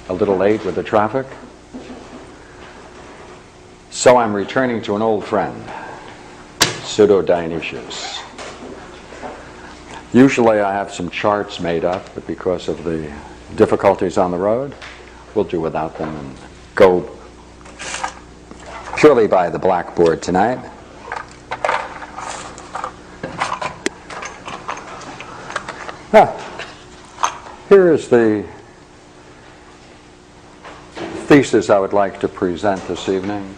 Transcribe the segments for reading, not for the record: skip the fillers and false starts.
a little late with the traffic. So I'm returning to an old friend, Pseudo-Dionysius. Usually I have some charts made up, but because of the difficulties on the road, we'll do without them and go purely by the blackboard tonight. Here is the thesis I would like to present this evening.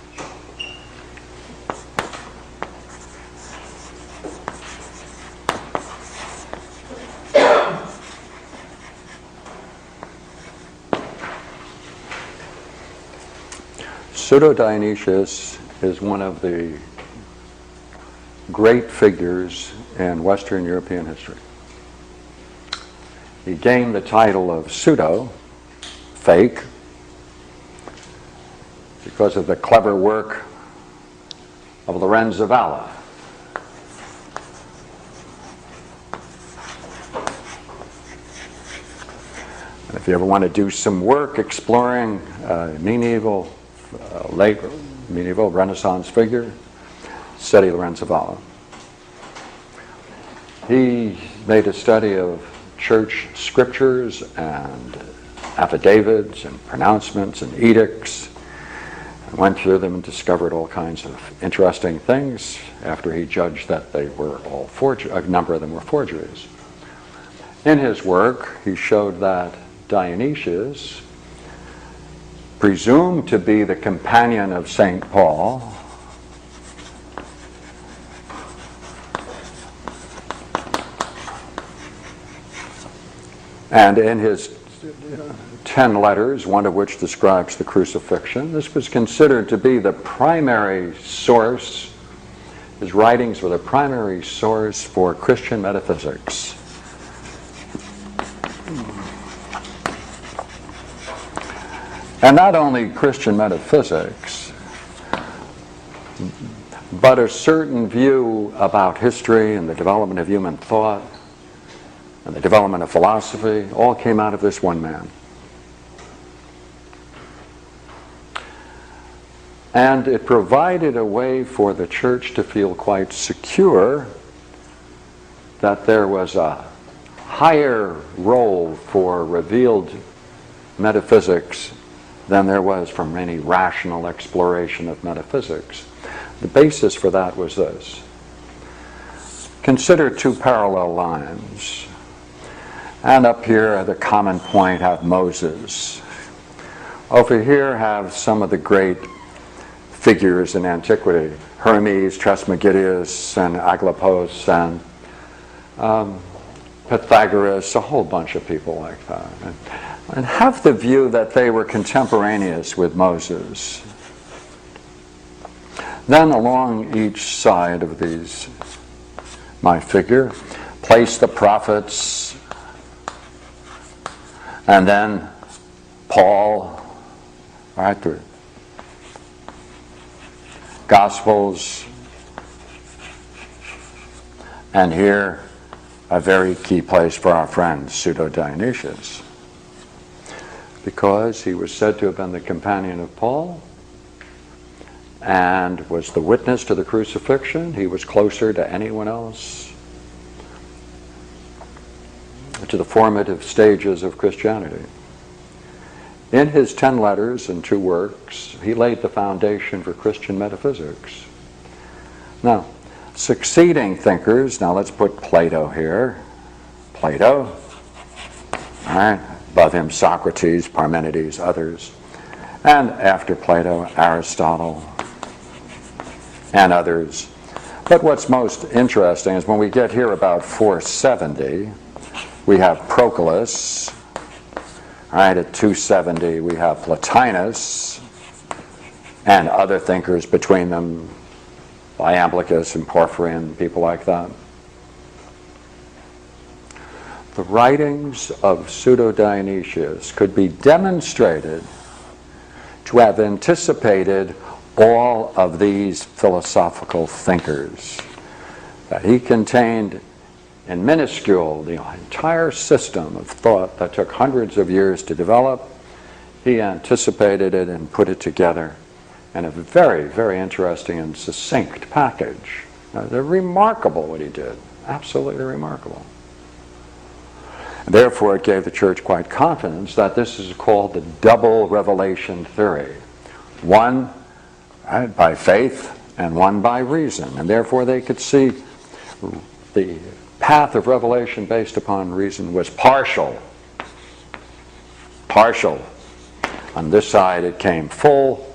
Pseudo-Dionysius is one of the great figures in Western European history. He gained the title of pseudo, fake, because of the clever work of Lorenza Valla. And if you ever want to do some work exploring late medieval Renaissance figure, study Lorenza Valla. He made a study of church scriptures and affidavits and pronouncements and edicts, and went through them and discovered all kinds of interesting things after he judged that they were all a number of them were forgeries. In his work, he showed that Dionysius, presumed to be the companion of St. Paul, and in his 10 letters, one of which describes the crucifixion, this was considered to be the primary source. His writings were the primary source for Christian metaphysics. And not only Christian metaphysics, but a certain view about history and the development of human thought and the development of philosophy all came out of this one man. And it provided a way for the church to feel quite secure that there was a higher role for revealed metaphysics than there was from any rational exploration of metaphysics. The basis for that was this. Consider two parallel lines. And up here at the common point have Moses. Over here have some of the great figures in antiquity. Hermes, Trismegistus, and Aglaopos, and Pythagoras, a whole bunch of people like that. And have the view that they were contemporaneous with Moses. Then along each side of these, my figure, place the prophets, and then Paul, right through Gospels, and here a very key place for our friend Pseudo-Dionysius, because he was said to have been the companion of Paul and was the witness to the crucifixion. He was closer to anyone else to the formative stages of Christianity. In his 10 letters and 2 works, he laid the foundation for Christian metaphysics. Now, succeeding thinkers, now let's put Plato here. Plato, all right, above him Socrates, Parmenides, others. And after Plato, Aristotle, and others. But what's most interesting is when we get here about 470, we have Proclus. All right, at 270 we have Plotinus and other thinkers between them, Iamblichus and Porphyrion, people like that. The writings of Pseudo-Dionysius could be demonstrated to have anticipated all of these philosophical thinkers. That he contained in minuscule the entire system of thought that took hundreds of years to develop he anticipated it and put it together in a very, very interesting and succinct package. They're remarkable what he did, absolutely remarkable. And therefore, it gave the church quite confidence that this is called the double revelation theory. One by faith and one by reason. And therefore, they could see the path of revelation based upon reason was partial. Partial. On this side, it came full,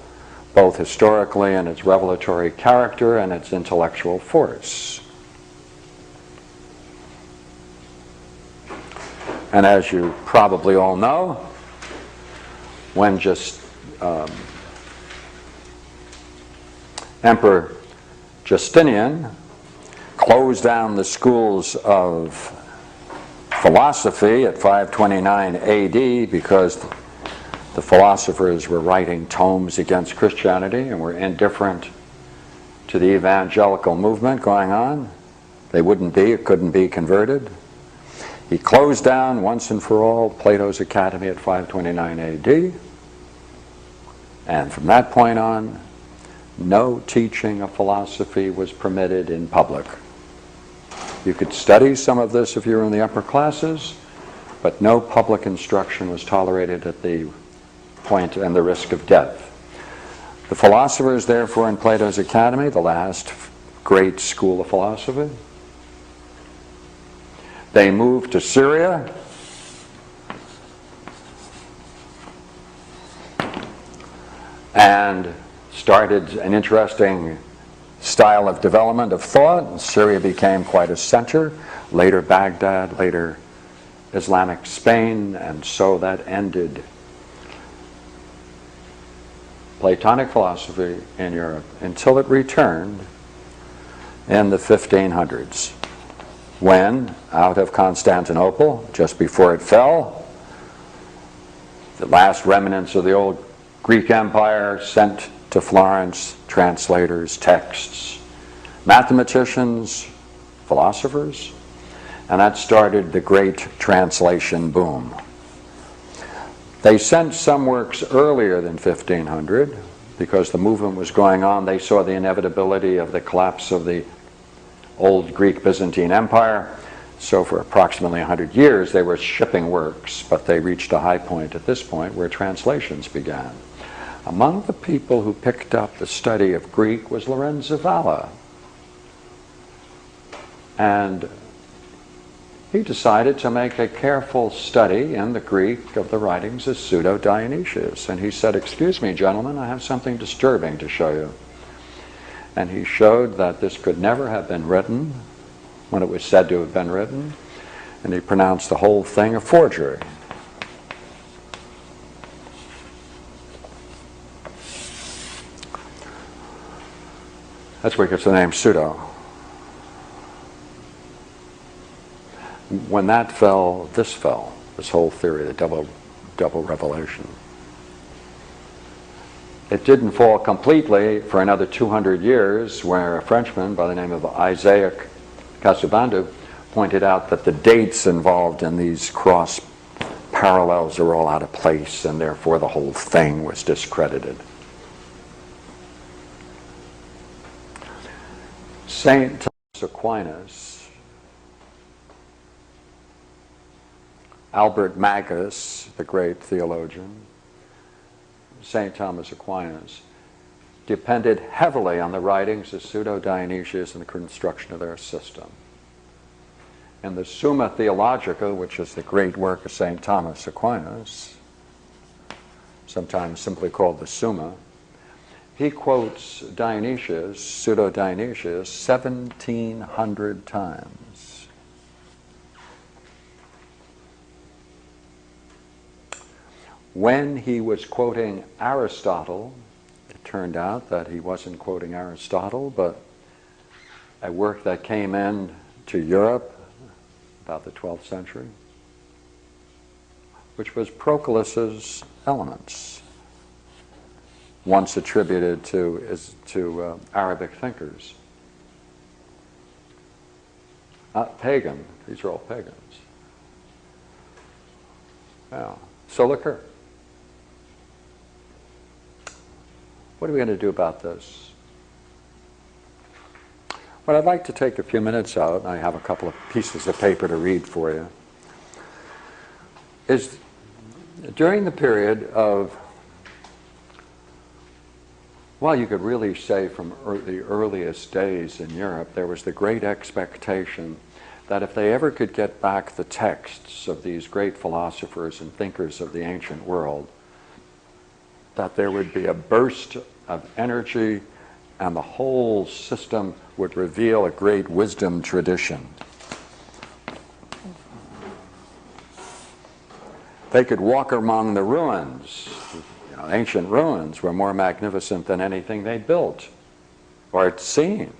both historically in its revelatory character and its intellectual force. And as you probably all know, when Emperor Justinian closed down the schools of philosophy at 529 AD because the philosophers were writing tomes against Christianity and were indifferent to the evangelical movement going on. They couldn't be converted. He closed down once and for all Plato's Academy at 529 AD. And from that point on, no teaching of philosophy was permitted in public. You could study some of this if you were in the upper classes, but no public instruction was tolerated at the point and the risk of death. The philosophers, therefore, in Plato's Academy, the last great school of philosophy, they moved to Syria and started an interesting style of development of thought. Syria became quite a center, later Baghdad, later Islamic Spain, and so that ended Platonic philosophy in Europe until it returned in the 1500s, when, out of Constantinople, just before it fell, the last remnants of the old Greek Empire sent to Florence translators, texts, mathematicians, philosophers, and that started the great translation boom. They sent some works earlier than 1500 because the movement was going on. They saw the inevitability of the collapse of the old Greek Byzantine Empire. So for approximately 100 years they were shipping works, but they reached a high point at this point where translations began. Among the people who picked up the study of Greek was Lorenza Valla. And he decided to make a careful study in the Greek of the writings of Pseudo-Dionysius. And he said, "Excuse me, gentlemen, I have something disturbing to show you." And he showed that this could never have been written when it was said to have been written. And he pronounced the whole thing a forgery. That's where it gets the name pseudo. When that fell, this whole theory, the double revelation. It didn't fall completely for another 200 years, where a Frenchman by the name of Isaac Casaubon pointed out that the dates involved in these cross parallels are all out of place, and therefore the whole thing was discredited. Saint Thomas Aquinas, Albert Magus, the great theologian, St. Thomas Aquinas, depended heavily on the writings of Pseudo-Dionysius and the construction of their system. In the Summa Theologica, which is the great work of St. Thomas Aquinas, sometimes simply called the Summa, he quotes Dionysius, Pseudo-Dionysius, 1,700 times. When he was quoting Aristotle, it turned out that he wasn't quoting Aristotle, but a work that came in to Europe about the 12th century, which was Proclus's Elements, once attributed to Arabic thinkers. Pagan, these are all pagans. Yeah. So look here. What are we going to do about this? What I'd like to take a few minutes out, and I have a couple of pieces of paper to read for you, is during the period of, well, you could really say from the earliest days in Europe, there was the great expectation that if they ever could get back the texts of these great philosophers and thinkers of the ancient world, that there would be a burst of energy and the whole system would reveal a great wisdom tradition. They could walk among the ruins. You know, ancient ruins were more magnificent than anything they built or had seen.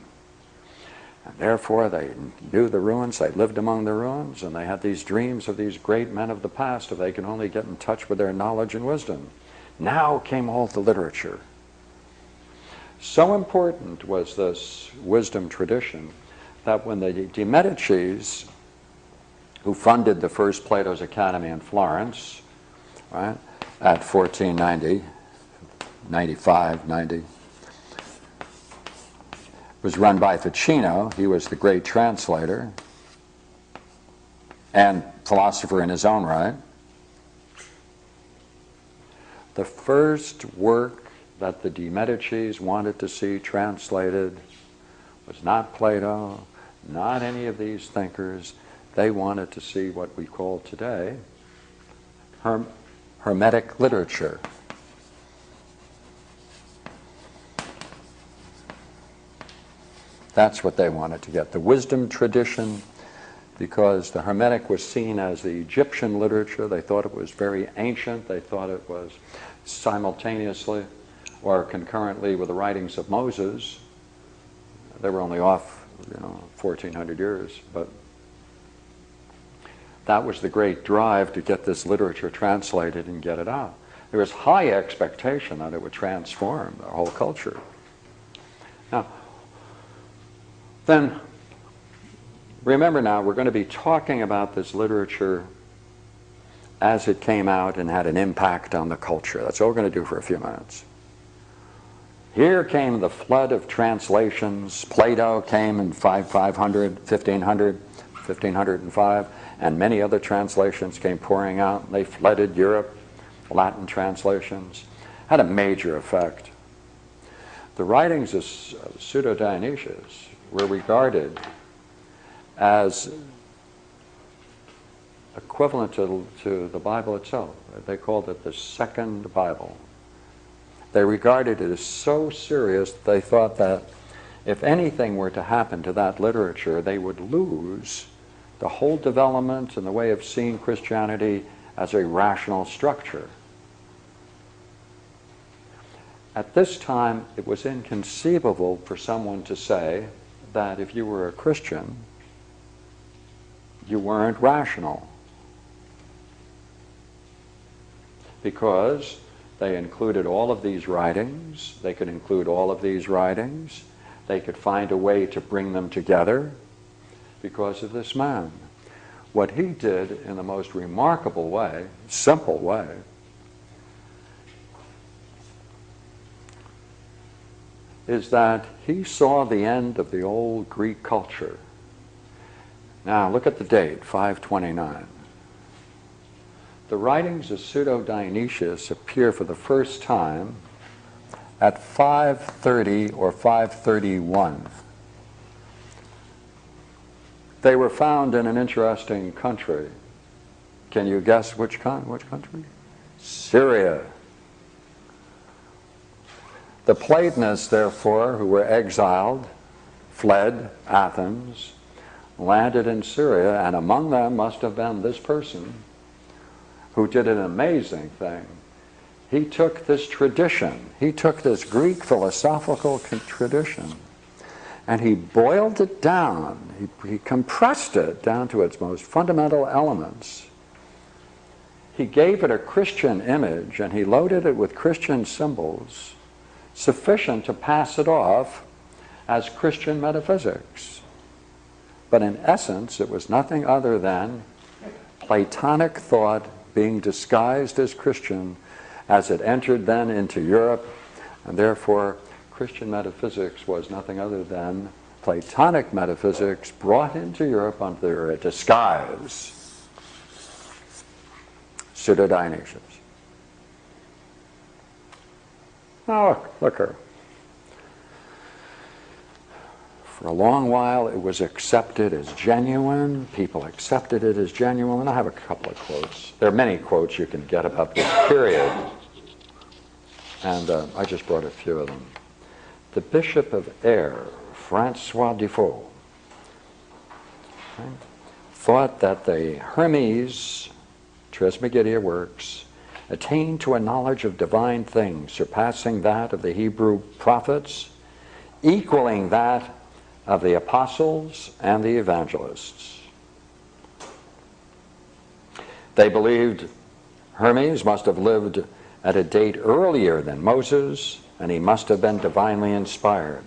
And therefore, they knew the ruins, they lived among the ruins, and they had these dreams of these great men of the past if they could only get in touch with their knowledge and wisdom. Now came all the literature. So important was this wisdom tradition that when the de Medicis, who funded the first Plato's Academy in Florence, right, at 1490, 95, 90, was run by Ficino. He was the great translator and philosopher in his own right. The first work that the de Medicis wanted to see translated was not Plato, not any of these thinkers. They wanted to see what we call today Hermetic literature. That's what they wanted to get, the wisdom tradition, because the Hermetic was seen as the Egyptian literature. They thought it was very ancient. They thought it was simultaneously or concurrently with the writings of Moses. They were only off, 1,400 years, but that was the great drive to get this literature translated and get it out. There was high expectation that it would transform the whole culture. Now, then, remember now, we're going to be talking about this literature as it came out and had an impact on the culture. That's all we're going to do for a few minutes. Here came the flood of translations. Plato came in 500, 1500, 1505, and many other translations came pouring out. They flooded Europe. Latin translations had a major effect. The writings of Pseudo-Dionysius were regarded as equivalent to the Bible itself. They called it the second Bible. They regarded it as so serious that they thought that if anything were to happen to that literature, they would lose the whole development and the way of seeing Christianity as a rational structure. At this time, it was inconceivable for someone to say that if you were a Christian, you weren't rational, because they included all of these writings. They could include all of these writings. They could find a way to bring them together because of this man. What he did in the most remarkable way, simple way, is that he saw the end of the old Greek culture. Now look at the date, 529. The writings of Pseudo-Dionysius appear for the first time at 530 or 531. They were found in an interesting country. Can you guess which country? Syria. The Platonists, therefore, who were exiled, fled Athens, landed in Syria, and among them must have been this person who did an amazing thing. He took this tradition, he took this Greek philosophical tradition, and he boiled it down, he compressed it down to its most fundamental elements. He gave it a Christian image, and he loaded it with Christian symbols sufficient to pass it off as Christian metaphysics. But in essence, it was nothing other than Platonic thought being disguised as Christian as it entered then into Europe And therefore, Christian metaphysics was nothing other than Platonic metaphysics brought into Europe under a disguise. Pseudo-Dionysius. Now, look here. For a long while, it was accepted as genuine. People accepted it as genuine. And I have a couple of quotes. There are many quotes you can get about this period. And I just brought a few of them. The Bishop of Aire, Francois Defoe, thought that the Hermes Trismegistia works attained to a knowledge of divine things surpassing that of the Hebrew prophets, equaling that of the apostles and the evangelists. They believed Hermes must have lived at a date earlier than Moses, and he must have been divinely inspired.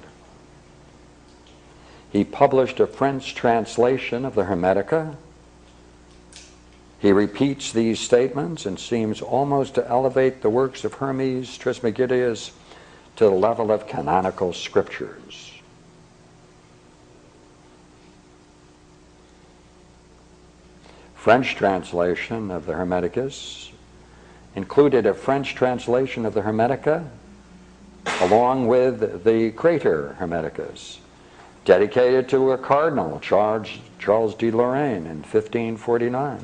He published a French translation of the Hermetica. He repeats these statements and seems almost to elevate the works of Hermes Trismegistus to the level of canonical scriptures. French translation of the Hermeticus included a French translation of the Hermetica along with the Crater Hermeticus, dedicated to a cardinal, Charles de Lorraine, in 1549.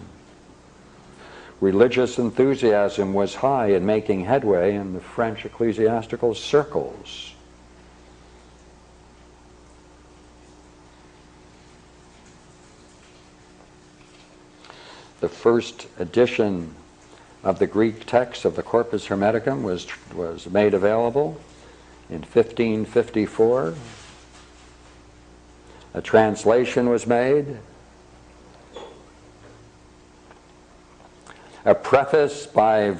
Religious enthusiasm was high in making headway in the French ecclesiastical circles. The first edition of the Greek text of the Corpus Hermeticum was made available in 1554. A translation was made. A preface by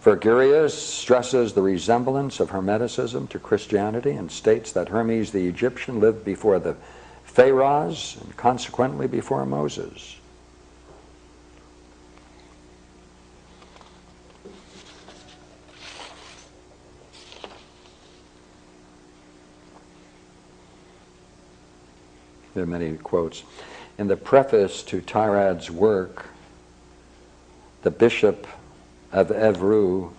Virgilius stresses the resemblance of Hermeticism to Christianity and states that Hermes the Egyptian lived before the Pharaohs and consequently before Moses. There are many quotes. In the preface to Tyrad's work, the Bishop of Evreux,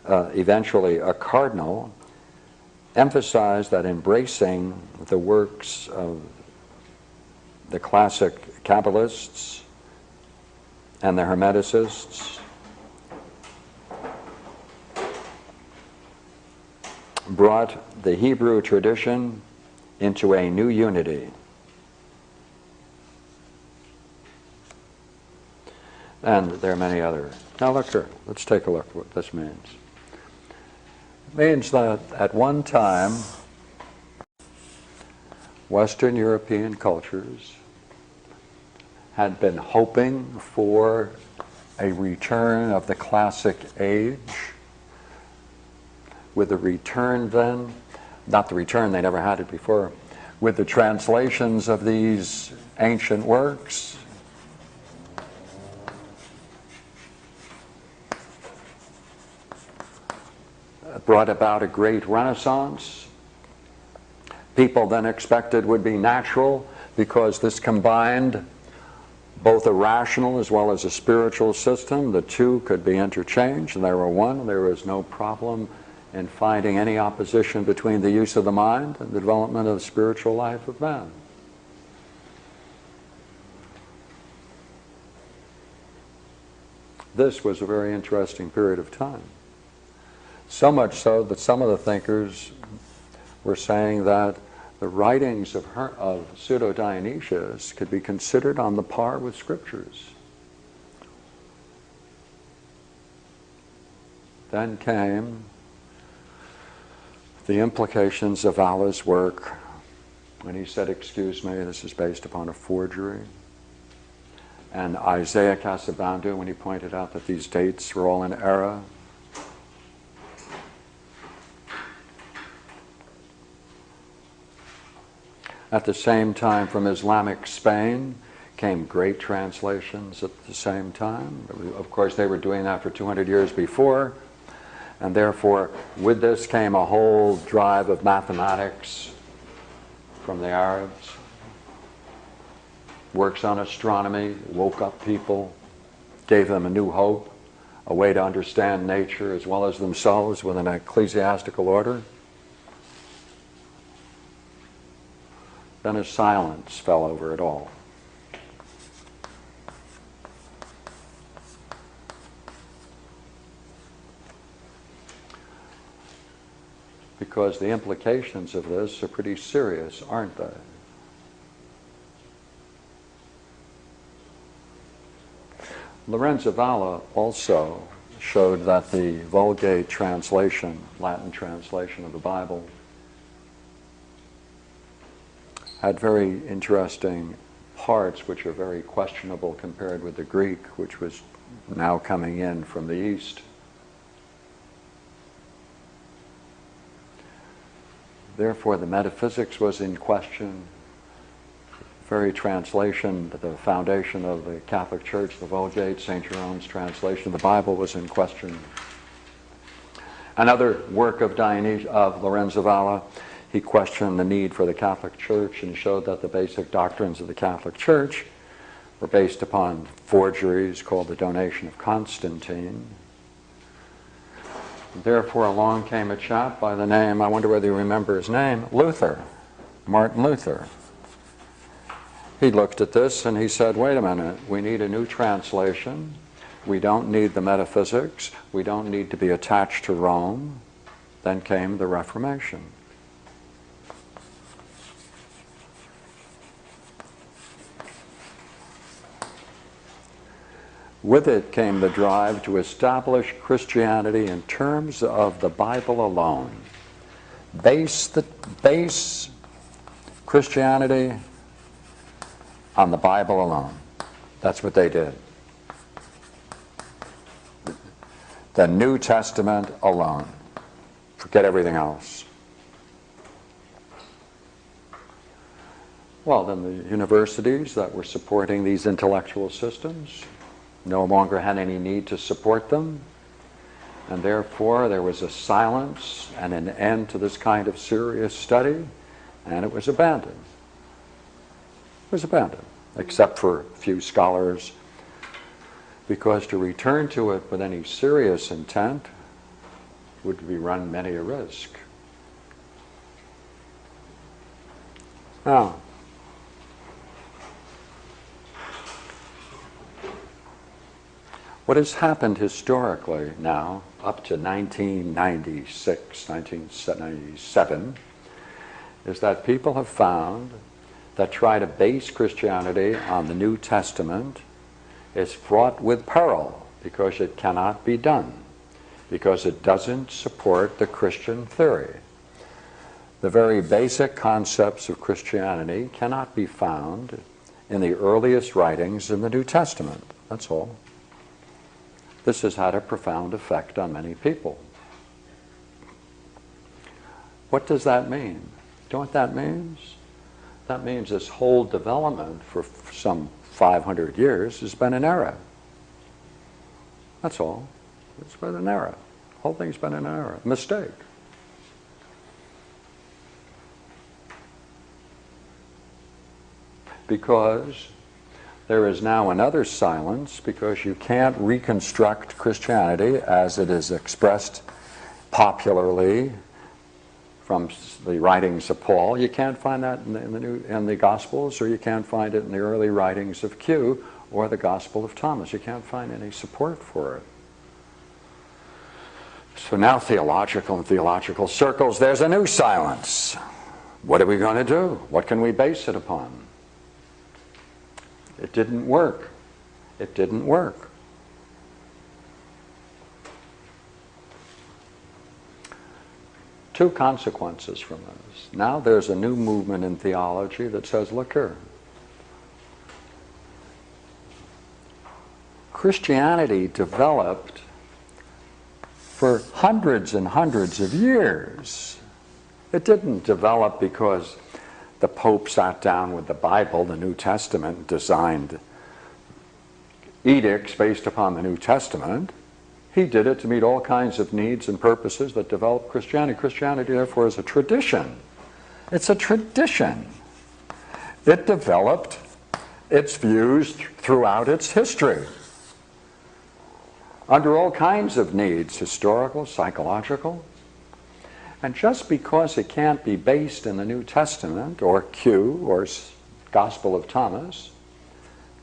eventually a cardinal, emphasized that embracing the works of the classic Kabbalists and the Hermeticists brought the Hebrew tradition into a new unity. And there are many other. Now look here, let's take a look at what this means. It means that at one time, Western European cultures had been hoping for a return of the classic age, with the return then, not the return, they never had it before, with the translations of these ancient works, brought about a great renaissance. People then expected would be natural because this combined both a rational as well as a spiritual system. The two could be interchanged, and they were one. There was no problem in finding any opposition between the use of the mind and the development of the spiritual life of man. This was a very interesting period of time. So much so that some of the thinkers were saying that the writings of Pseudo-Dionysius could be considered on the par with scriptures. Then came the implications of Valla's work when he said, excuse me, this is based upon a forgery. And Isaiah Casabandu, when he pointed out that these dates were all in error. At the same time, from Islamic Spain came great translations at the same time. Of course, they were doing that for 200 years before. And therefore, with this came a whole drive of mathematics from the Arabs. Works on astronomy, woke up people, gave them a new hope, a way to understand nature as well as themselves with an ecclesiastical order. Then a silence fell over it all. Because the implications of this are pretty serious, aren't they? Lorenza Valla also showed that the Vulgate translation, Latin translation of the Bible, had very interesting parts which are very questionable compared with the Greek, which was now coming in from the East. Therefore, the metaphysics was in question. The very translation, the foundation of the Catholic Church, the Vulgate, St. Jerome's translation of the Bible was in question. Another work of Lorenza Valla, he questioned the need for the Catholic Church and showed that the basic doctrines of the Catholic Church were based upon forgeries called the Donation of Constantine. Therefore, along came a chap by the name, I wonder whether you remember his name, Luther, Martin Luther. He looked at this and he said, wait a minute, we need a new translation. We don't need the metaphysics. We don't need to be attached to Rome. Then came the Reformation. With it came the drive to establish Christianity in terms of the Bible alone. Base Christianity on the Bible alone. That's what they did. The New Testament alone. Forget everything else. Well, then the universities that were supporting these intellectual systems no longer had any need to support them, and therefore there was a silence and an end to this kind of serious study, and it was abandoned. It was abandoned, except for a few scholars, because to return to it with any serious intent would be run many a risk. Now, what has happened historically now, up to 1996, 1997, is that people have found that try to base Christianity on the New Testament is fraught with peril because it cannot be done, because it doesn't support the Christian theory. The very basic concepts of Christianity cannot be found in the earliest writings in the New Testament. That's all. This has had a profound effect on many people. What does that mean? Do you know what that means? That means this whole development for some 500 years has been an error. That's all. It's been an error. The whole thing's been an error, a mistake. Because there is now another silence, because you can't reconstruct Christianity as it is expressed popularly from the writings of Paul. You can't find that in the Gospels, or you can't find it in the early writings of Q or the Gospel of Thomas. You can't find any support for it. So now in theological circles, there's a new silence. What are we going to do? What can we base it upon? It didn't work. It didn't work. Two consequences from this. Now there's a new movement in theology that says, look here, Christianity developed for hundreds and hundreds of years. It didn't develop because the Pope sat down with the Bible, the New Testament, designed edicts based upon the New Testament. He did it to meet all kinds of needs and purposes that developed Christianity. Christianity, therefore, is a tradition. It's a tradition. It developed its views throughout its history, under all kinds of needs, historical, psychological. And just because it can't be based in the New Testament or Q or Gospel of Thomas,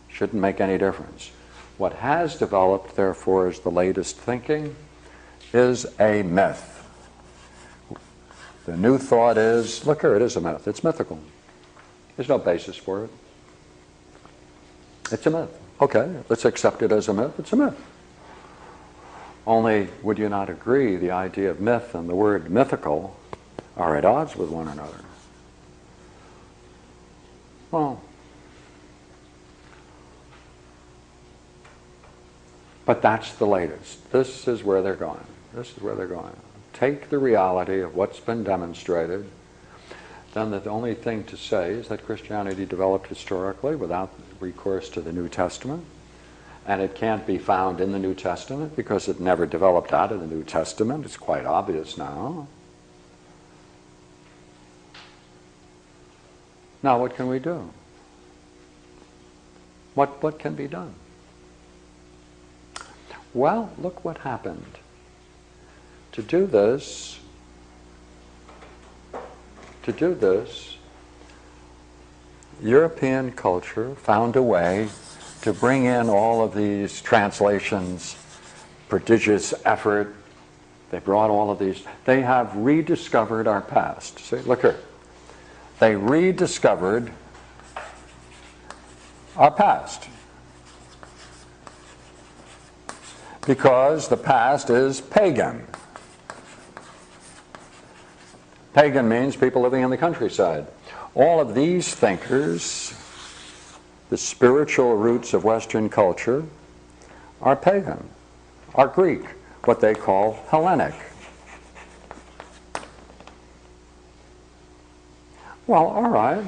shouldn't make any difference. What has developed, therefore, as the latest thinking, is a myth. The new thought is, look here, it is a myth. It's mythical. There's no basis for it. It's a myth. Okay, let's accept it as a myth. It's a myth. Only, would you not agree, the idea of myth and the word mythical are at odds with one another? Well, but that's the latest. This is where they're going. This is where they're going. Take the reality of what's been demonstrated, then the only thing to say is that Christianity developed historically without recourse to the New Testament, and it can't be found in the New Testament because it never developed out of the New Testament. It's quite obvious now. Now what can we do? What can be done? Well, look what happened. To do this, European culture found a way to bring in all of these translations, prodigious effort. They brought all of these. They have rediscovered our past. See, look here. They rediscovered our past. Because the past is pagan. Pagan means people living in the countryside. All of these thinkers, the spiritual roots of Western culture, are pagan, are Greek, what they call Hellenic. Well, all right.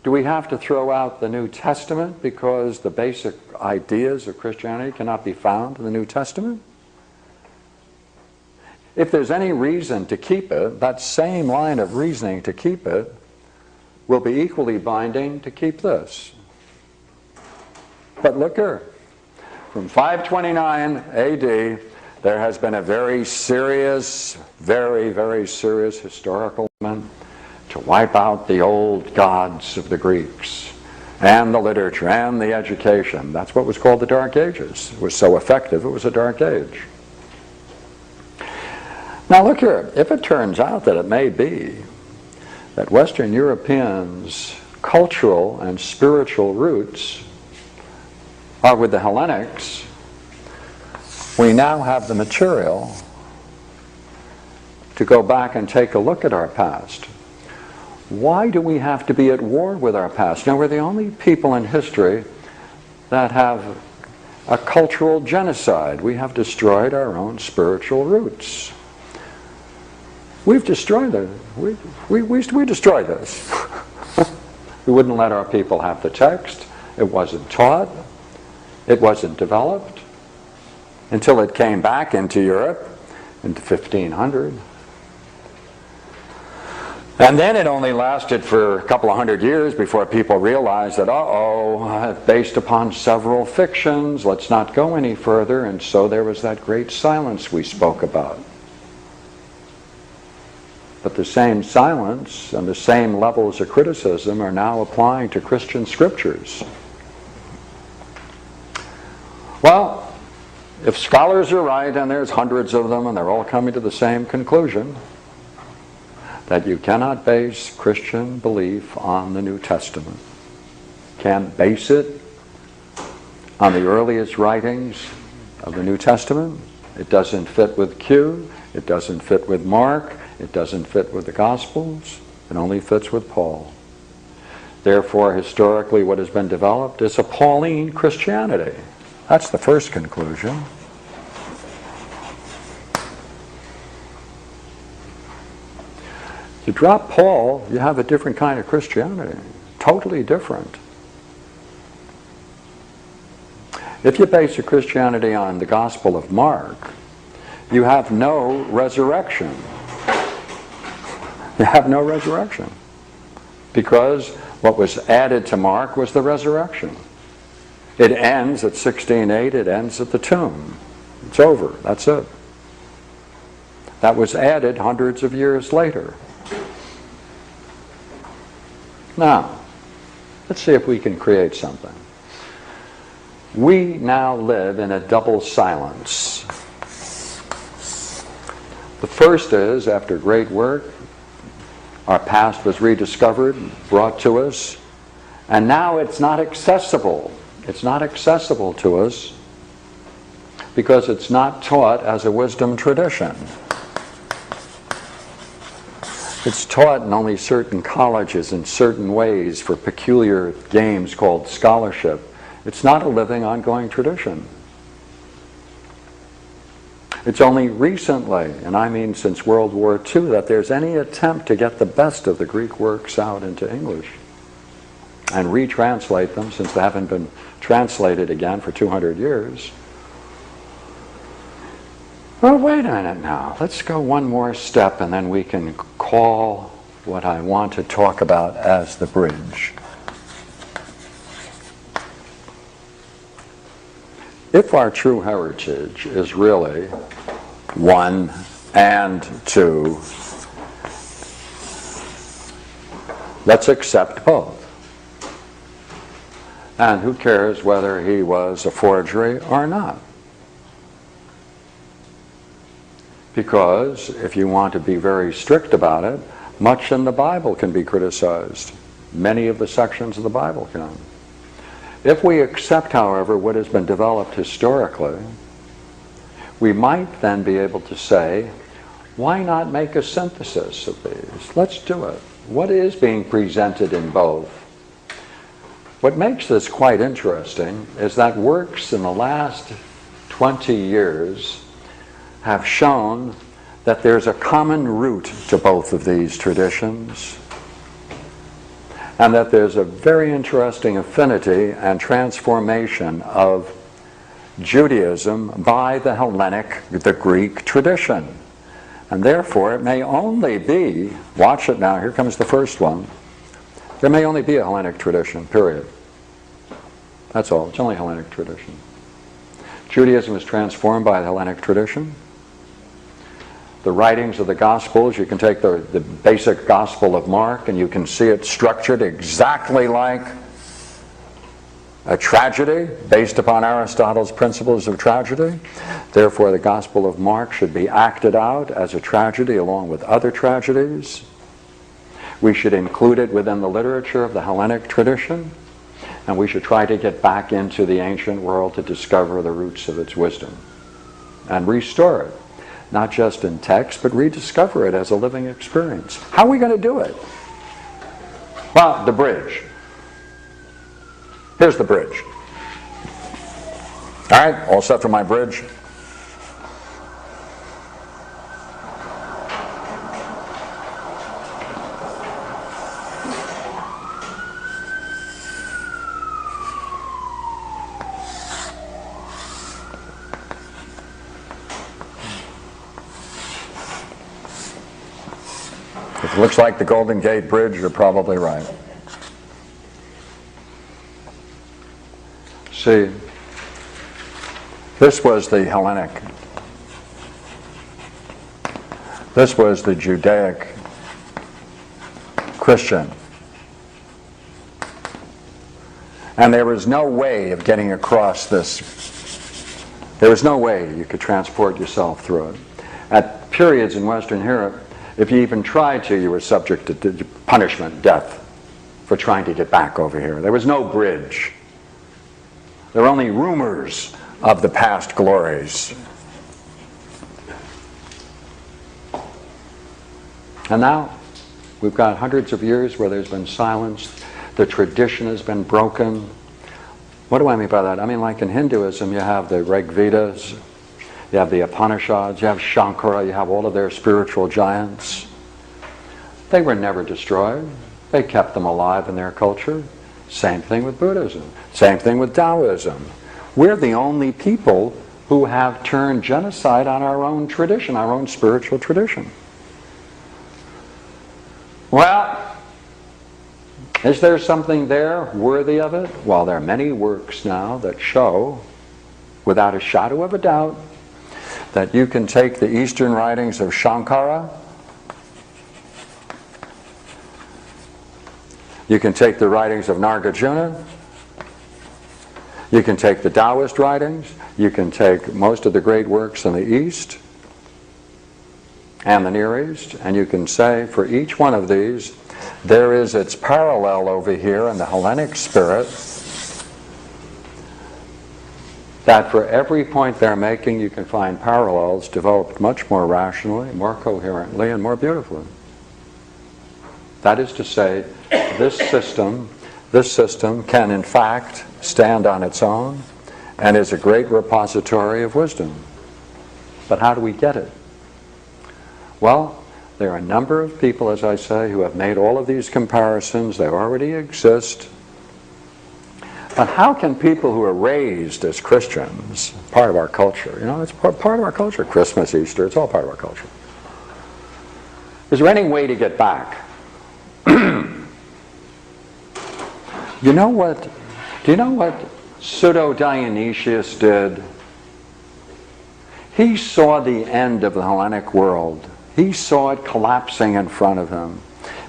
Do we have to throw out the New Testament because the basic ideas of Christianity cannot be found in the New Testament? If there's any reason to keep it, that same line of reasoning to keep it will be equally binding to keep this. But look here. From 529 AD, there has been a very serious, very serious historical movement to wipe out the old gods of the Greeks and the literature and the education. That's what was called the Dark Ages. It was so effective, it was a dark age. Now look here, if it turns out that it may be that Western Europeans' cultural and spiritual roots are with the Hellenics, we now have the material to go back and take a look at our past. Why do we have to be at war with our past? Now, we're the only people in history that have a cultural genocide. We have destroyed our own spiritual roots. We've destroyed it. We destroyed this. We wouldn't let our people have the text. It wasn't taught. It wasn't developed until it came back into Europe into 1500. And then it only lasted for a couple of hundred years before people realized that, based upon several fictions, let's not go any further, and so there was that great silence we spoke about. But the same silence and the same levels of criticism are now applying to Christian scriptures. Well, if scholars are right, and there's hundreds of them, and they're all coming to the same conclusion, that you cannot base Christian belief on the New Testament. Can't base it on the earliest writings of the New Testament. It doesn't fit with Q. It doesn't fit with Mark. It doesn't fit with the Gospels. It only fits with Paul. Therefore, historically, what has been developed is a Pauline Christianity. That's the first conclusion. You drop Paul, you have a different kind of Christianity. Totally different. If you base your Christianity on the Gospel of Mark, you have no resurrection. You have no resurrection. Because what was added to Mark was the resurrection. It ends at 16:8, it ends at the tomb. It's over, that's it. That was added hundreds of years later. Now, let's see if we can create something. We now live in a double silence. The first is, after great work, our past was rediscovered, brought to us, and now it's not accessible. It's not accessible to us because it's not taught as a wisdom tradition. It's taught in only certain colleges in certain ways for peculiar games called scholarship. It's not a living, ongoing tradition. It's only recently, and I mean since World War II, that there's any attempt to get the best of the Greek works out into English and retranslate them, since they haven't been translated again for 200 years. Well, wait a minute now. Let's go one more step, and then we can call what I want to talk about as the bridge. If our true heritage is really one and two, let's accept both. And who cares whether he was a forgery or not? Because if you want to be very strict about it, much in the Bible can be criticized. Many of the sections of the Bible can. If we accept, however, what has been developed historically, we might then be able to say, why not make a synthesis of these? Let's do it. What is being presented in both? What makes this quite interesting is that works in the last 20 years have shown that there's a common root to both of these traditions, and that there's a very interesting affinity and transformation of Judaism by the Hellenic, the Greek tradition. And therefore it may only be, watch it now, here comes the first one, there may only be a Hellenic tradition, period. That's all, it's only a Hellenic tradition. Judaism was transformed by the Hellenic tradition. The writings of the Gospels, you can take the basic Gospel of Mark and you can see it structured exactly like a tragedy based upon Aristotle's principles of tragedy. Therefore, the Gospel of Mark should be acted out as a tragedy along with other tragedies. We should include it within the literature of the Hellenic tradition, and we should try to get back into the ancient world to discover the roots of its wisdom and restore it. Not just in text, but rediscover it as a living experience. How are we going to do it? Well, the bridge. Here's the bridge. All right, all set for my bridge? If it looks like the Golden Gate Bridge, you're probably right. See, this was the Hellenic. This was the Judaic Christian. And there was no way of getting across this. There was no way you could transport yourself through it. At periods in Western Europe, if you even tried to, you were subject to punishment, death, for trying to get back over here. There was no bridge. There were only rumors of the past glories. And now, we've got hundreds of years where there's been silence. The tradition has been broken. What do I mean by that? I mean, like in Hinduism, you have the Rig Vedas, you have the Upanishads, you have Shankara, you have all of their spiritual giants. They were never destroyed. They kept them alive in their culture. Same thing with Buddhism. Same thing with Taoism. We're the only people who have turned genocide on our own tradition, our own spiritual tradition. Well, is there something there worthy of it? Well, there are many works now that show, without a shadow of a doubt, that you can take the Eastern writings of Shankara, you can take the writings of Nagarjuna, you can take the Taoist writings, you can take most of the great works in the East and the Near East, and you can say for each one of these, there is its parallel over here in the Hellenic spirit, that for every point they're making you can find parallels developed much more rationally, more coherently, and more beautifully. That is to say, this system can in fact stand on its own and is a great repository of wisdom. But how do we get it? Well, there are a number of people, as I say, who have made all of these comparisons. They already exist. But how can people who are raised as Christians, part of our culture, it's part of our culture, Christmas, Easter, it's all part of our culture. Is there any way to get back? Do you know what Pseudo-Dionysius did? He saw the end of the Hellenic world. He saw it collapsing in front of him.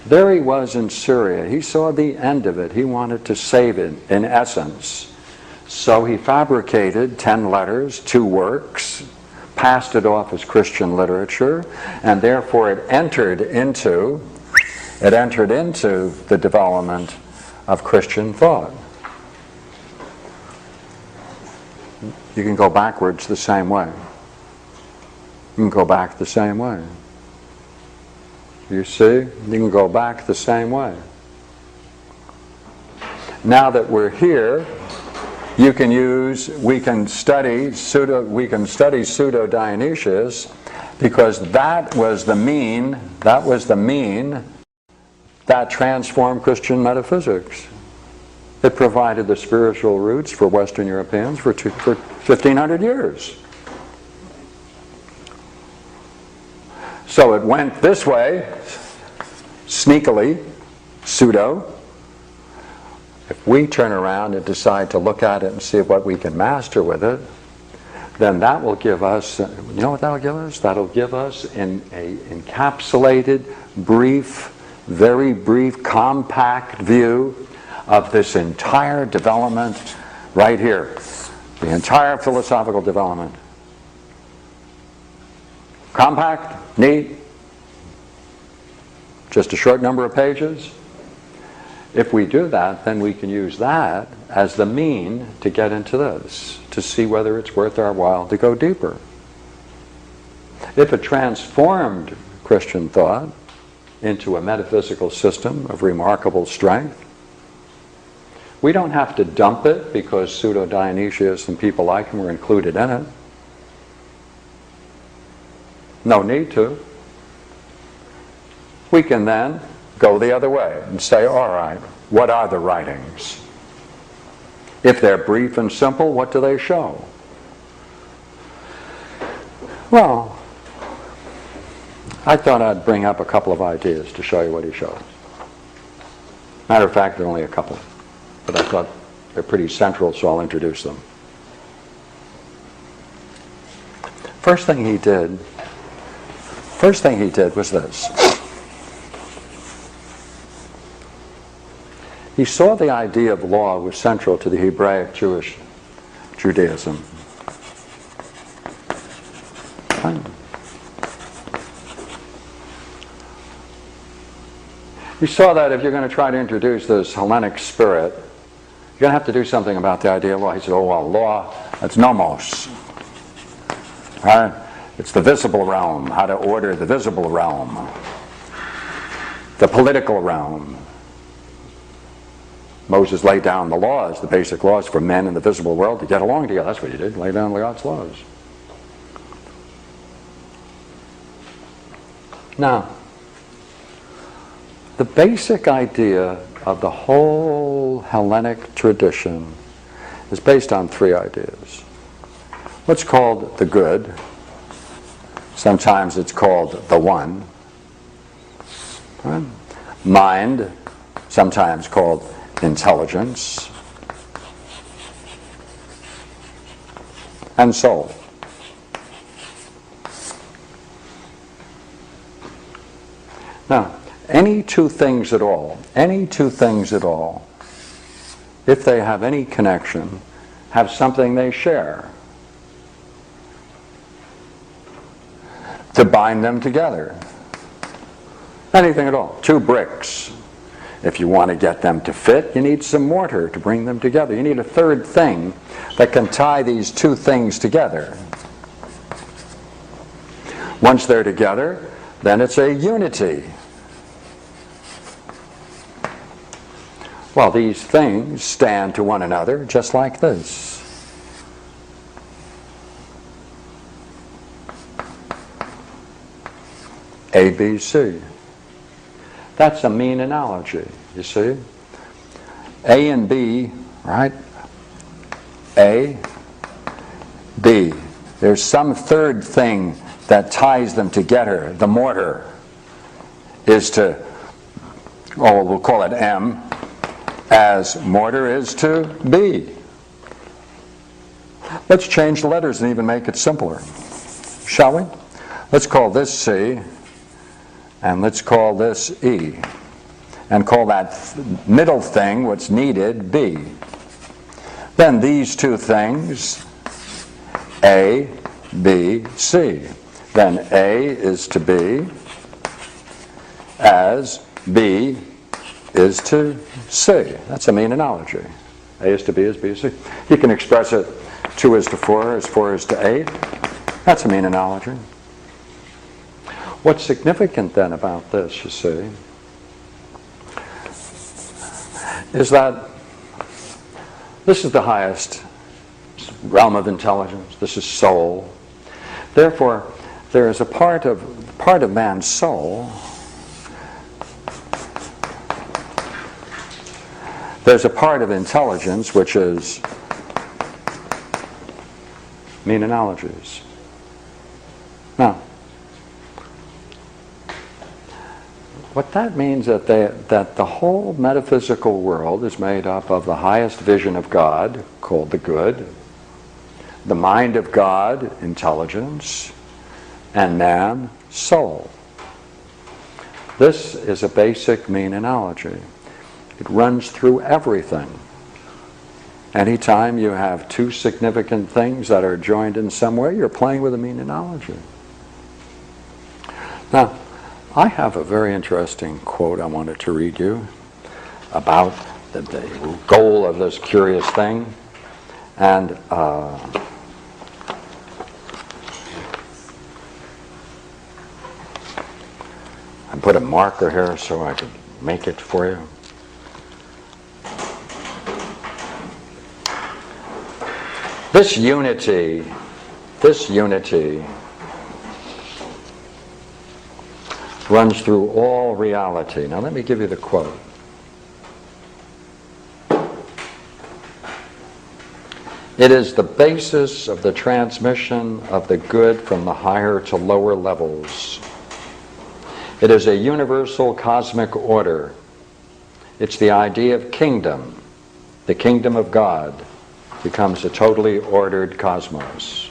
There he was in Syria. He saw the end of it. He wanted to save it, in essence. So he fabricated 10 letters, 2 works, passed it off as Christian literature, and therefore it entered into the development of Christian thought. You can go backwards the same way. You can go back the same way. You see? You can go back the same way. Now that we're here, we can study Pseudo-Dionysius, because that was the mean that transformed Christian metaphysics. It provided the spiritual roots for Western Europeans for 1,500 years. So it went this way, sneakily, pseudo. If we turn around and decide to look at it and see what we can master with it, then that will give us, you know what that will give us? That will give us an encapsulated, very brief, compact view of this entire development right here. The entire philosophical development. Compact, neat, just a short number of pages. If we do that, then we can use that as the mean to get into this, to see whether it's worth our while to go deeper. If it transformed Christian thought into a metaphysical system of remarkable strength, we don't have to dump it because Pseudo-Dionysius and people like him were included in it. No need to. We can then go the other way and say, all right, what are the writings? If they're brief and simple, what do they show? Well, I thought I'd bring up a couple of ideas to show you what he shows. Matter of fact, there are only a couple, but I thought they're pretty central, so I'll introduce them. First thing he did was this. He saw the idea of law was central to the Hebraic Judaism. Fine. He saw that if you're going to try to introduce this Hellenic spirit, you're going to have to do something about the idea of law. He said, oh, well, law, that's nomos. Right? It's the visible realm, how to order the visible realm, the political realm. Moses laid down the laws, the basic laws for men in the visible world to get along together. That's what he did, lay down God's laws. Now, the basic idea of the whole Hellenic tradition is based on three ideas. What's called the good, sometimes it's called the one. Right? Mind, sometimes called intelligence. And soul. Now, any two things at all, if they have any connection, have something they share to bind them together. Anything at all. Two bricks. If you want to get them to fit, you need some mortar to bring them together. You need a third thing that can tie these two things together. Once they're together, then it's a unity. Well, these things stand to one another just like this. A, B, C. That's a mean analogy, you see. A and B, right? A, B. There's some third thing that ties them together. The mortar is to, we'll call it M, as mortar is to B. Let's change the letters and even make it simpler, shall we? Let's call this C, and let's call this E, and call that middle thing, what's needed, B. Then these two things, A, B, C. Then A is to B as B is to C. That's a mean analogy. A is to B as B is to C. You can express it 2 is to 4 as 4 is to 8. That's a mean analogy. What's significant then about this, you see, is that this is the highest realm of intelligence. This is soul. Therefore, there is a part of man's soul. There's a part of intelligence which is mean analogies. Now, what that means that the whole metaphysical world is made up of the highest vision of God, called the good, the mind of God, intelligence, and man, soul. This is a basic mean analogy. It runs through everything. Anytime you have two significant things that are joined in some way, you're playing with a mean analogy. Now, I have a very interesting quote I wanted to read you about the goal of this curious thing. And I put a marker here so I could make it for you. This unity runs through all reality. Now let me give you the quote. It is the basis of the transmission of the good from the higher to lower levels. It is a universal cosmic order. It's the idea of kingdom. The kingdom of God becomes a totally ordered cosmos.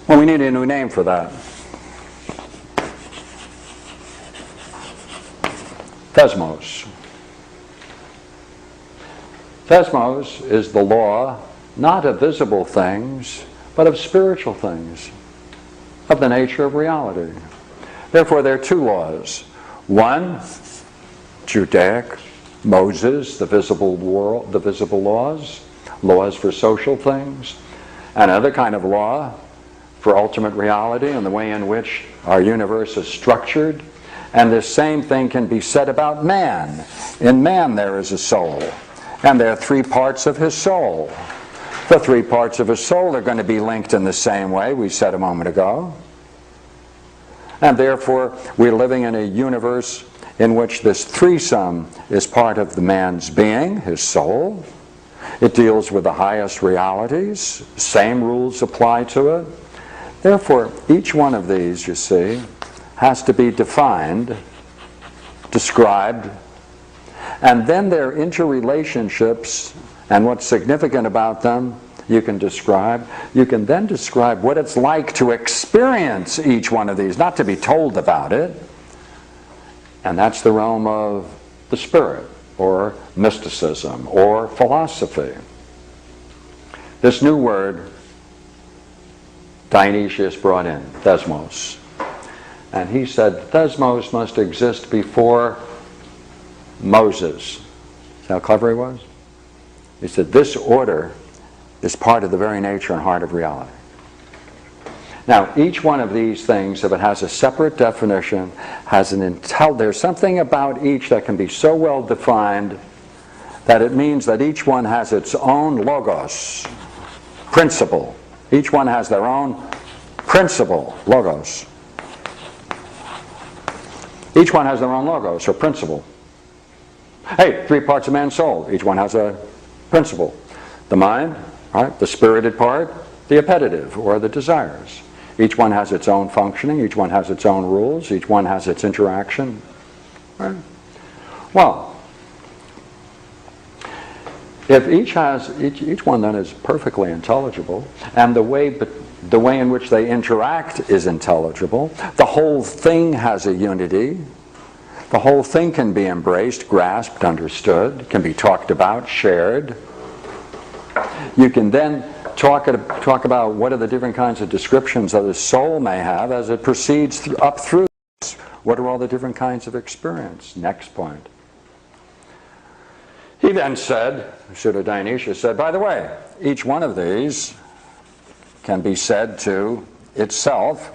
Well, we need a new name for that. Thesmos. Thesmos is the law, not of visible things, but of spiritual things, of the nature of reality. Therefore, there are two laws. One, Judaic, Moses, the visible world, the visible laws for social things. Another kind of law for ultimate reality and the way in which our universe is structured. And this same thing can be said about man. In man there is a soul, and there are three parts of his soul. The three parts of his soul are going to be linked in the same way we said a moment ago. And therefore we're living in a universe in which this threesome is part of the man's being, his soul. It deals with the highest realities. Same rules apply to it. Therefore, each one of these, you see, has to be defined, described, and then their interrelationships and what's significant about them you can describe. You can then describe what it's like to experience each one of these, not to be told about it. And that's the realm of the spirit, or mysticism, or philosophy. This new word Dionysius brought in, desmos. And he said desmos must exist before Moses. See how clever he was? He said this order is part of the very nature and heart of reality. Now, each one of these things, if it has a separate definition, has there's something about each that can be so well defined that it means that each one has its own logos, principle. Each one has their own principle, logos. Each one has their own logos, or principle. Hey, 3 parts of man's soul. Each one has a principle. The mind, right, the spirited part, the appetitive, or the desires. Each one has its own functioning. Each one has its own rules. Each one has its interaction. Right? Well, if each one then is perfectly intelligible, and the way in which they interact is intelligible, the whole thing has a unity. The whole thing can be embraced, grasped, understood, can be talked about, shared. You can then talk about what are the different kinds of descriptions that the soul may have as it proceeds up through this. What are all the different kinds of experience? Next point. He then said, Pseudo-Dionysius said, by the way, each one of these can be said to itself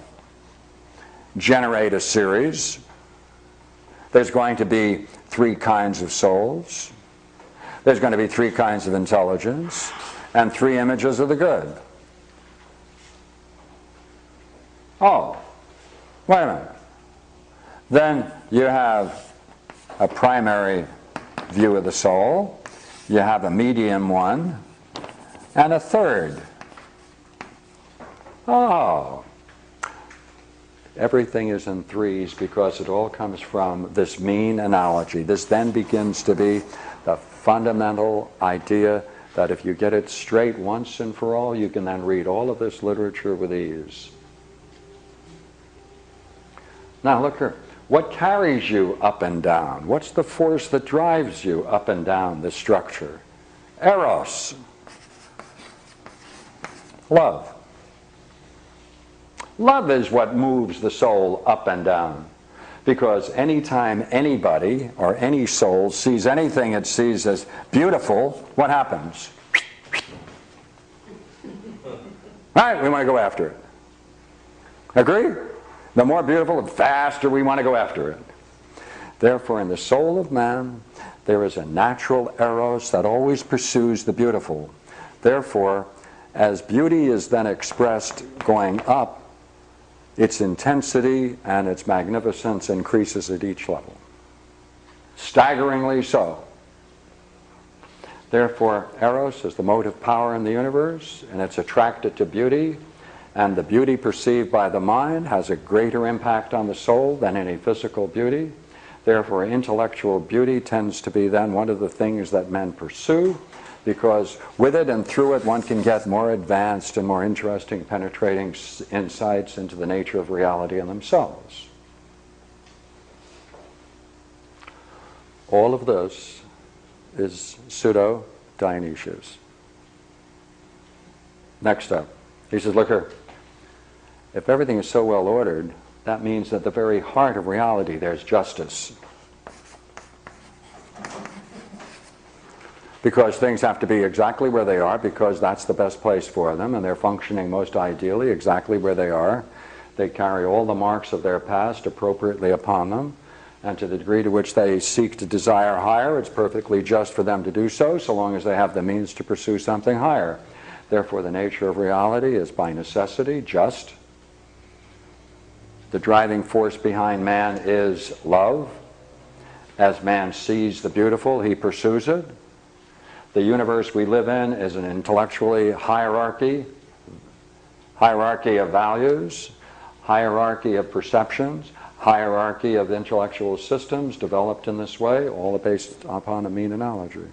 generate a series. There's going to be 3 kinds of souls. There's going to be 3 kinds of intelligence. And 3 images of the good. Oh, wait a minute. Then you have a primary view of the soul, you have a medium one, and a third. Oh, everything is in threes because it all comes from this mean analogy. This then begins to be the fundamental idea that if you get it straight once and for all, you can then read all of this literature with ease. Now look here. What carries you up and down? What's the force that drives you up and down this structure? Eros. Love. Love is what moves the soul up and down. Because anytime anybody or any soul sees anything it sees as beautiful, what happens? Right? We want to go after it. Agree? The more beautiful, the faster we want to go after it. Therefore, in the soul of man, there is a natural eros that always pursues the beautiful. Therefore, as beauty is then expressed going up, its intensity and its magnificence increases at each level. Staggeringly so. Therefore, Eros is the motive power in the universe, and it's attracted to beauty, and the beauty perceived by the mind has a greater impact on the soul than any physical beauty. Therefore, intellectual beauty tends to be then one of the things that men pursue, because with it and through it one can get more advanced and more interesting, penetrating insights into the nature of reality in themselves. All of this is Pseudo-Dionysius. Next up, he says, look here, if everything is so well ordered, that means that at the very heart of reality there's justice. Because things have to be exactly where they are, because that's the best place for them, and they're functioning most ideally exactly where they are. They carry all the marks of their past appropriately upon them, and to the degree to which they seek to desire higher, it's perfectly just for them to do so, so long as they have the means to pursue something higher. Therefore, the nature of reality is by necessity just. The driving force behind man is love. As man sees the beautiful, he pursues it. The universe we live in is an intellectually hierarchy of values, hierarchy of perceptions, hierarchy of intellectual systems developed in this way, all based upon a mean analogy.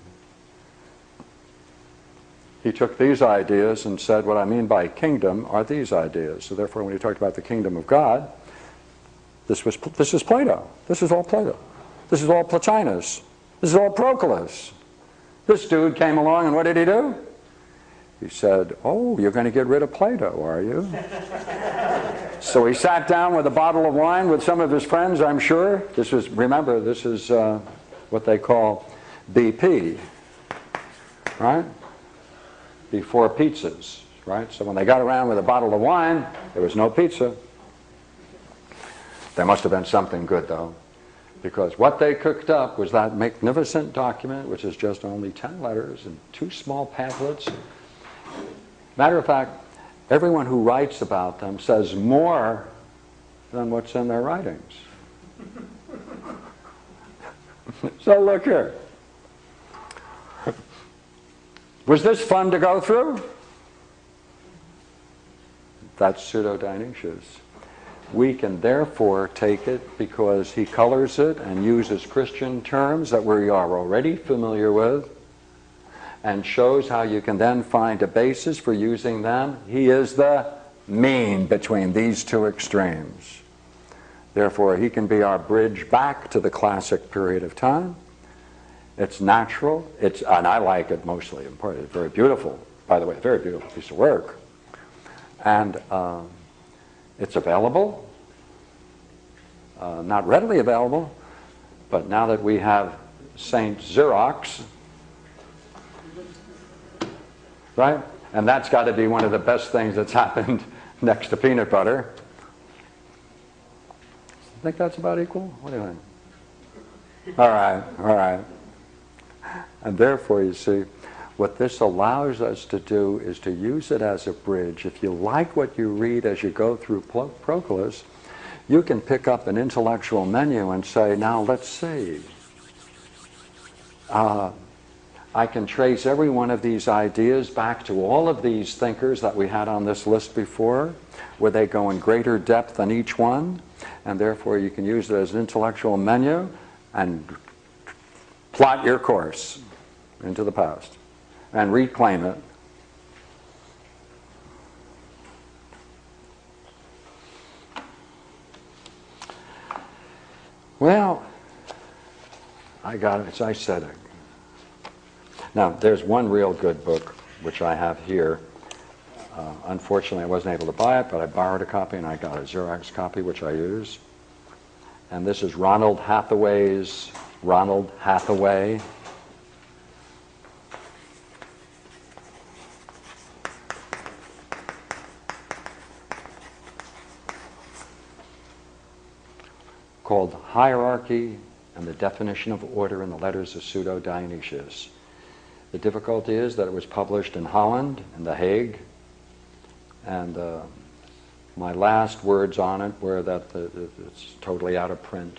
He took these ideas and said, what I mean by kingdom are these ideas. So therefore, when he talked about the kingdom of God, this is Plato. This is all Plato. This is all Plotinus. This is all Proclus. This dude came along, and what did he do? He said, oh, you're going to get rid of Plato, are you? So he sat down with a bottle of wine with some of his friends, I'm sure. Remember, this is what they call BP, right? Before pizzas, right? So when they got around with a bottle of wine, there was no pizza. There must have been something good, though, because what they cooked up was that magnificent document, which is just only 10 letters and 2 small pamphlets. Matter of fact, everyone who writes about them says more than what's in their writings. So look here. Was this fun to go through? That's Pseudo-Dionysius. We can therefore take it because he colors it and uses Christian terms that we are already familiar with and shows how you can then find a basis for using them. He is the mean between these two extremes. Therefore, he can be our bridge back to the classic period of time. It's natural, and I like it mostly. It's very beautiful, by the way, very beautiful piece of work. And it's available, not readily available, but now that we have St. Xerox, right? And that's got to be one of the best things that's happened next to peanut butter. Think that's about equal? What do you think? All right, all right. And therefore, you see, what this allows us to do is to use it as a bridge. If you like what you read as you go through Proclus, you can pick up an intellectual menu and say, now let's see. I can trace every one of these ideas back to all of these thinkers that we had on this list before, where they go in greater depth on each one, and therefore you can use it as an intellectual menu and plot your course into the past and reclaim it. Well, I got it, as I said. Now, there's one real good book, which I have here. Unfortunately, I wasn't able to buy it, but I borrowed a copy, and I got a Xerox copy, which I use. And this is Ronald Hathaway's Ronald Hathaway. Called Hierarchy and the Definition of Order in the Letters of Pseudo-Dionysius. The difficulty is that it was published in Holland, in The Hague, and my last words on it were that it's totally out of print,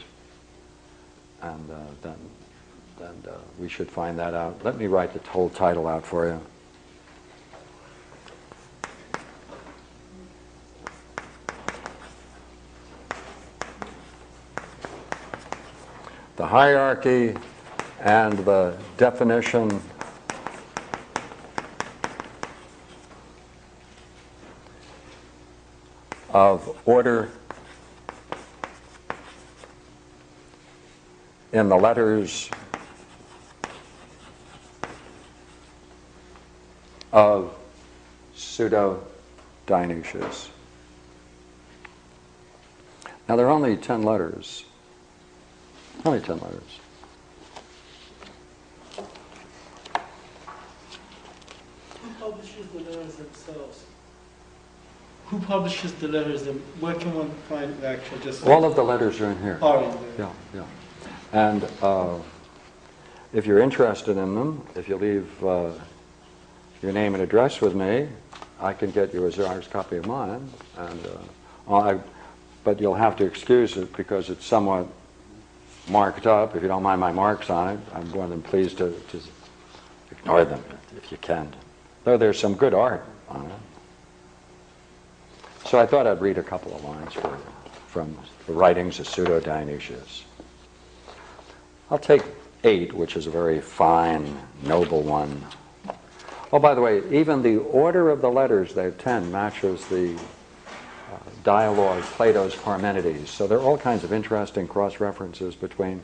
and then we should find that out. Let me write the whole title out for you. The Hierarchy and the Definition of Order in the Letters of Pseudo-Dionysius. Now, there are only 10 letters. Only 10 letters. Who publishes the letters themselves? Who publishes the letters? Where can one find the actual? Just all of the letters are in here. Are in there. Yeah, yeah. And if you're interested in them, if you leave your name and address with me, I can get you a Xerox copy of mine. And but you'll have to excuse it because it's somewhat marked up. If you don't mind my marks on it, I'm more than pleased to ignore them if you can. Though there's some good art on it. So I thought I'd read a couple of lines for you from the writings of Pseudo-Dionysius. I'll take 8, which is a very fine, noble one. Oh, by the way, even the order of the letters, they have 10, matches the dialogue, Plato's Parmenides. So there are all kinds of interesting cross-references between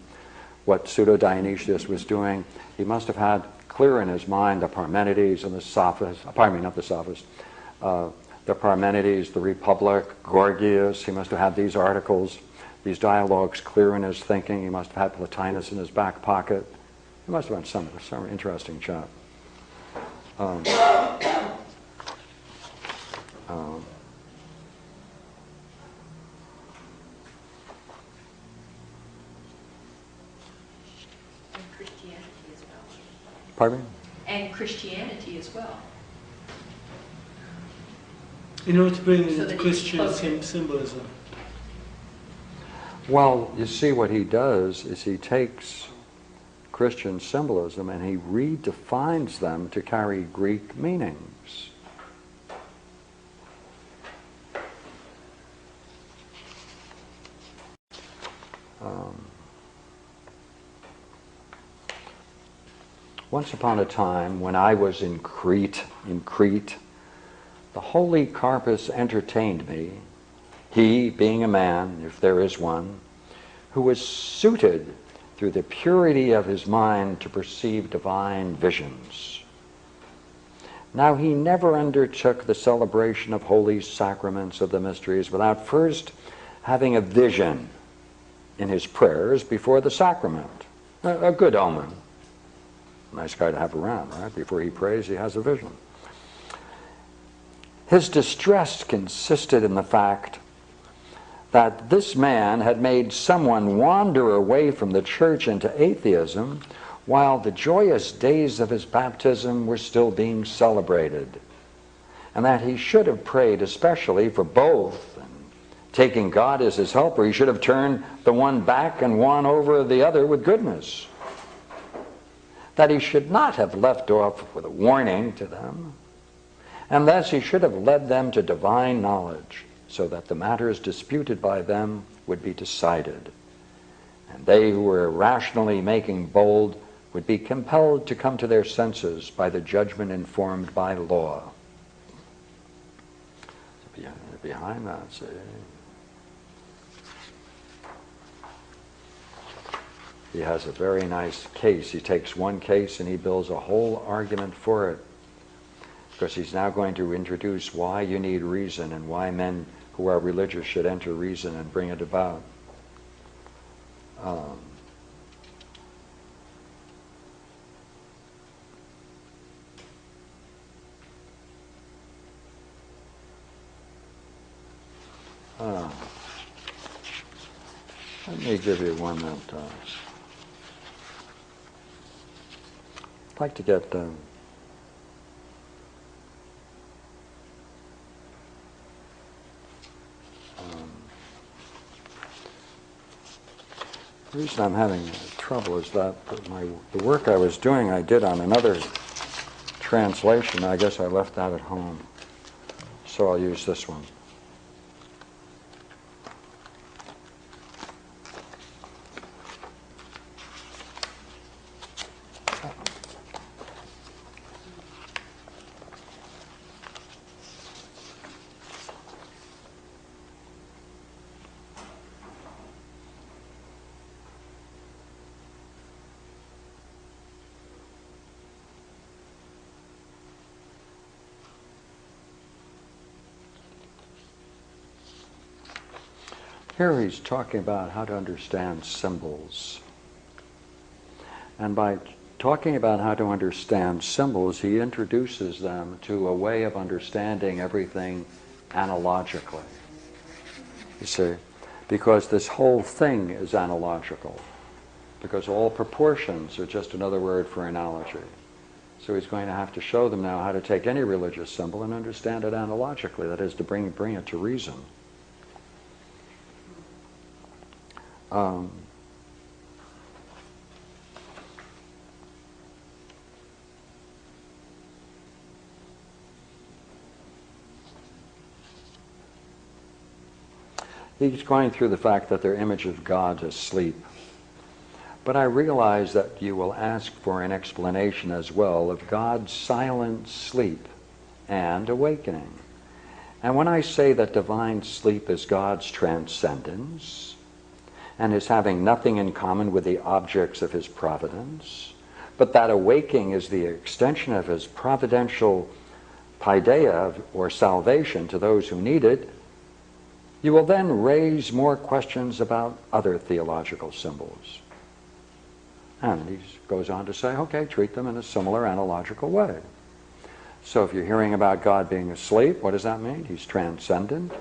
what Pseudo-Dionysius was doing. He must have had clear in his mind the Parmenides and the Sophists, pardon me, not the Sophists, the Parmenides, the Republic, Gorgias. He must have had these articles, these dialogues clear in his thinking. He must have had Plotinus in his back pocket. He must have been some interesting chap. And Christianity as well. Pardon me? And Christianity as well. In order to bring So in that Christian it's closer. symbolism. Well, you see, what he does is he takes Christian symbolism and he redefines them to carry Greek meanings. Once upon a time, when I was in Crete, the holy Carpus entertained me, he being a man, if there is one, who was suited through the purity of his mind to perceive divine visions. Now he never undertook the celebration of holy sacraments of the mysteries without first having a vision in his prayers before the sacrament. A good omen. Nice guy to have around, right? Before he prays, he has a vision. His distress consisted in the fact that this man had made someone wander away from the church into atheism while the joyous days of his baptism were still being celebrated, and that he should have prayed especially for both, and taking God as his helper, he should have turned the one back and won over the other with goodness. That he should not have left off with a warning to them, and thus he should have led them to divine knowledge, so that the matters disputed by them would be decided, and they who were rationally making bold would be compelled to come to their senses by the judgment informed by law. Behind that, see, he has a very nice case. He takes one case and he builds a whole argument for it, because he's now going to introduce why you need reason and why men who are religious should enter reason and bring it about. Let me give you one that I'd like to get the reason I'm having trouble is that the work I was doing I did on another translation. I guess I left that at home, so I'll use this one. Here he's talking about how to understand symbols. And by talking about how to understand symbols, he introduces them to a way of understanding everything analogically. You see, because this whole thing is analogical, because all proportions are just another word for analogy. So he's going to have to show them now how to take any religious symbol and understand it analogically, that is, to bring it to reason. He's going through the fact that their image of God is sleep. But I realize that you will ask for an explanation as well of God's silent sleep and awakening. And when I say that divine sleep is God's transcendence and is having nothing in common with the objects of his providence, but that awaking is the extension of his providential paideia, or salvation, to those who need it, you will then raise more questions about other theological symbols. And he goes on to say, okay, treat them in a similar analogical way. So if you're hearing about God being asleep, what does that mean? He's transcendent.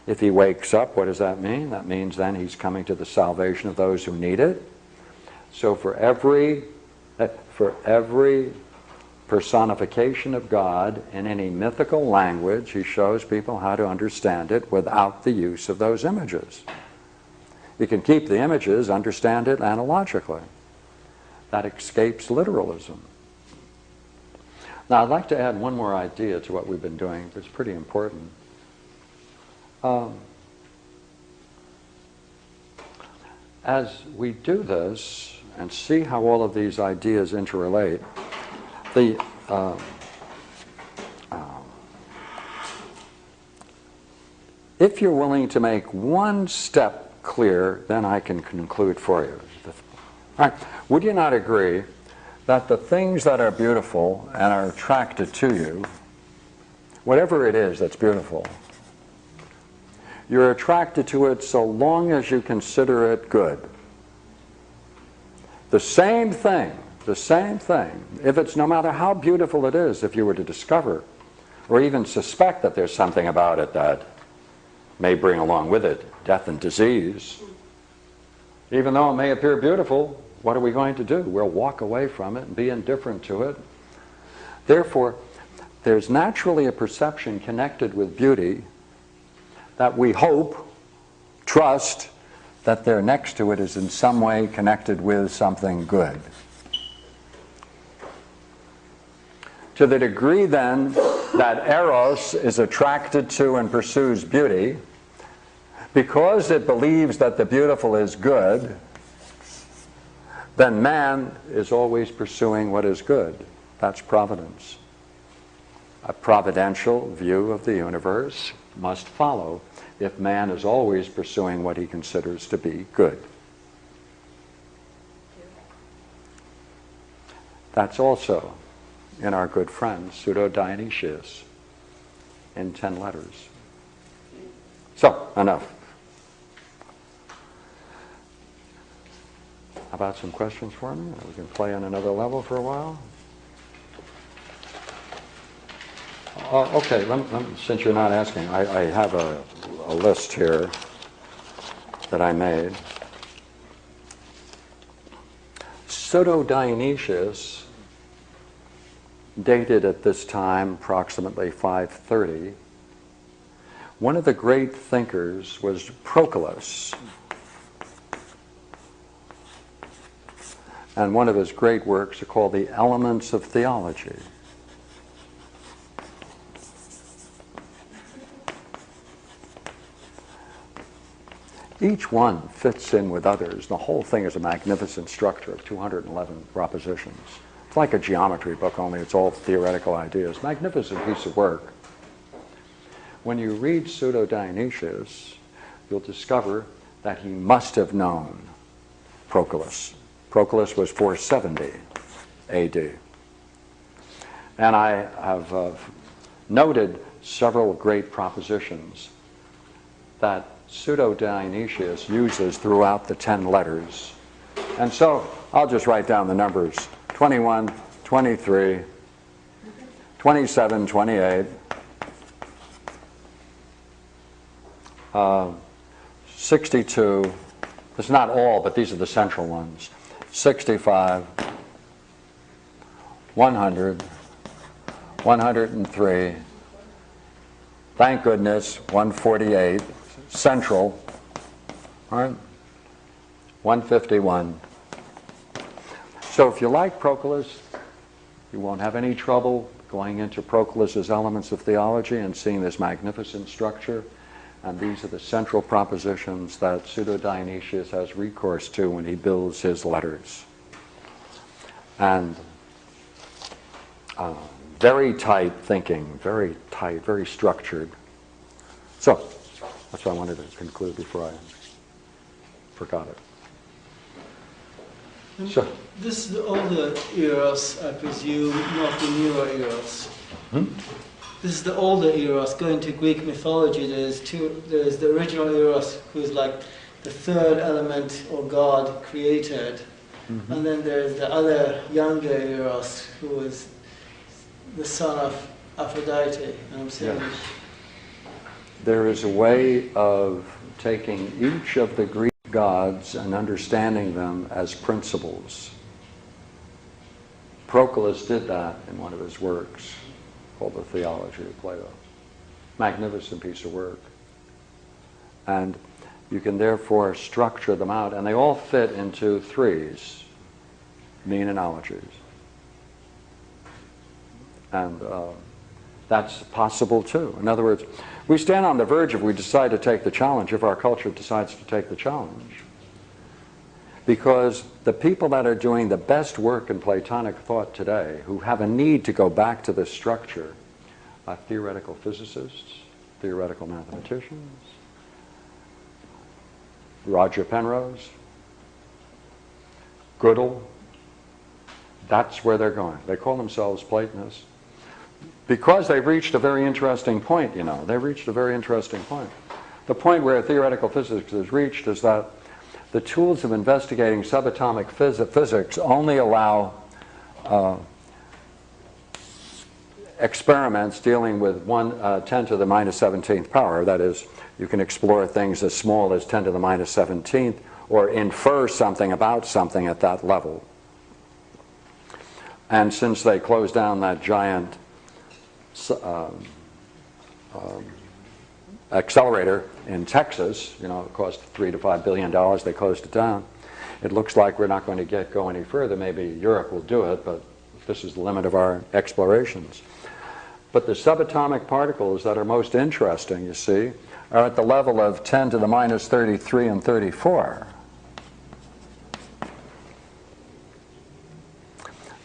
If he wakes up, what does that mean? That means then he's coming to the salvation of those who need it. So for every personification of God in any mythical language, he shows people how to understand it without the use of those images. You can keep the images, understand it analogically. That escapes literalism. Now, I'd like to add one more idea to what we've been doing. It's pretty important. As we do this and see how all of these ideas interrelate, if you're willing to make one step clear, then I can conclude for you. All right. Would you not agree that the things that are beautiful and are attracted to you, whatever it is that's beautiful, you're attracted to it so long as you consider it good? The same thing, if it's, no matter how beautiful it is, if you were to discover or even suspect that there's something about it that may bring along with it death and disease, even though it may appear beautiful, what are we going to do? We'll walk away from it and be indifferent to it. Therefore, there's naturally a perception connected with beauty that we hope, trust, that there next to it is in some way connected with something good. To the degree then that Eros is attracted to and pursues beauty, because it believes that the beautiful is good, then man is always pursuing what is good. That's providence. A providential view of the universe must follow if man is always pursuing what he considers to be good. That's also in our good friend Pseudo-Dionysius in 10 letters. So, enough. How about some questions for me? We can play on another level for a while. Okay, since you're not asking, I have a list here that I made. Pseudo-Dionysius, dated at this time approximately 530, one of the great thinkers was Proclus. And one of his great works are called The Elements of Theology. Each one fits in with others. The whole thing is a magnificent structure of 211 propositions. It's like a geometry book, only it's all theoretical ideas. Magnificent piece of work. When you read Pseudo-Dionysius, you'll discover that he must have known Proclus. Proclus was 470 AD. And I have noted several great propositions that Pseudo-Dionysius uses throughout the 10 letters. And so I'll just write down the numbers: 21, 23, 27, 28, 62. It's not all, but these are the central ones. 65, 100, 103, thank goodness, 148, central, all right, 151. So if you like Proclus, you won't have any trouble going into Proclus's Elements of Theology and seeing this magnificent structure. And these are the central propositions that Pseudo-Dionysius has recourse to when he builds his letters. And very tight thinking, very tight, very structured. So, that's what I wanted to conclude before I forgot it. So, This is the older eros, I presume, not the newer eros. This is the older eros. Going to Greek mythology, there's the original eros, who is like the third element or god created. And then there's the other younger eros, who is the son of Aphrodite. And I'm saying, there is a way of taking each of the Greek gods and understanding them as principles. Proclus did that in one of his works called The Theology of Plato. Magnificent piece of work. And you can therefore structure them out, and they all fit into threes, mean analogies. And that's possible too. In other words, we stand on the verge if we decide to take the challenge, if our culture decides to take the challenge. Because the people that are doing the best work in Platonic thought today, who have a need to go back to this structure, are theoretical physicists, theoretical mathematicians, Roger Penrose, Gödel. That's where they're going. They call themselves Platonists. Because they've reached a very interesting point, you know. They've reached a very interesting point. The point where theoretical physics has reached is that the tools of investigating subatomic physics only allow experiments dealing with 10 to the minus 17th power. That is, you can explore things as small as 10 to the minus 17th or infer something about something at that level. And since they closed down that giant accelerator in Texas, you know, it cost $3 to $5 billion, they closed it down. It looks like we're not going to go any further. Maybe Europe will do it, but this is the limit of our explorations. But the subatomic particles that are most interesting, you see, are at the level of 10 to the minus 33 and 34.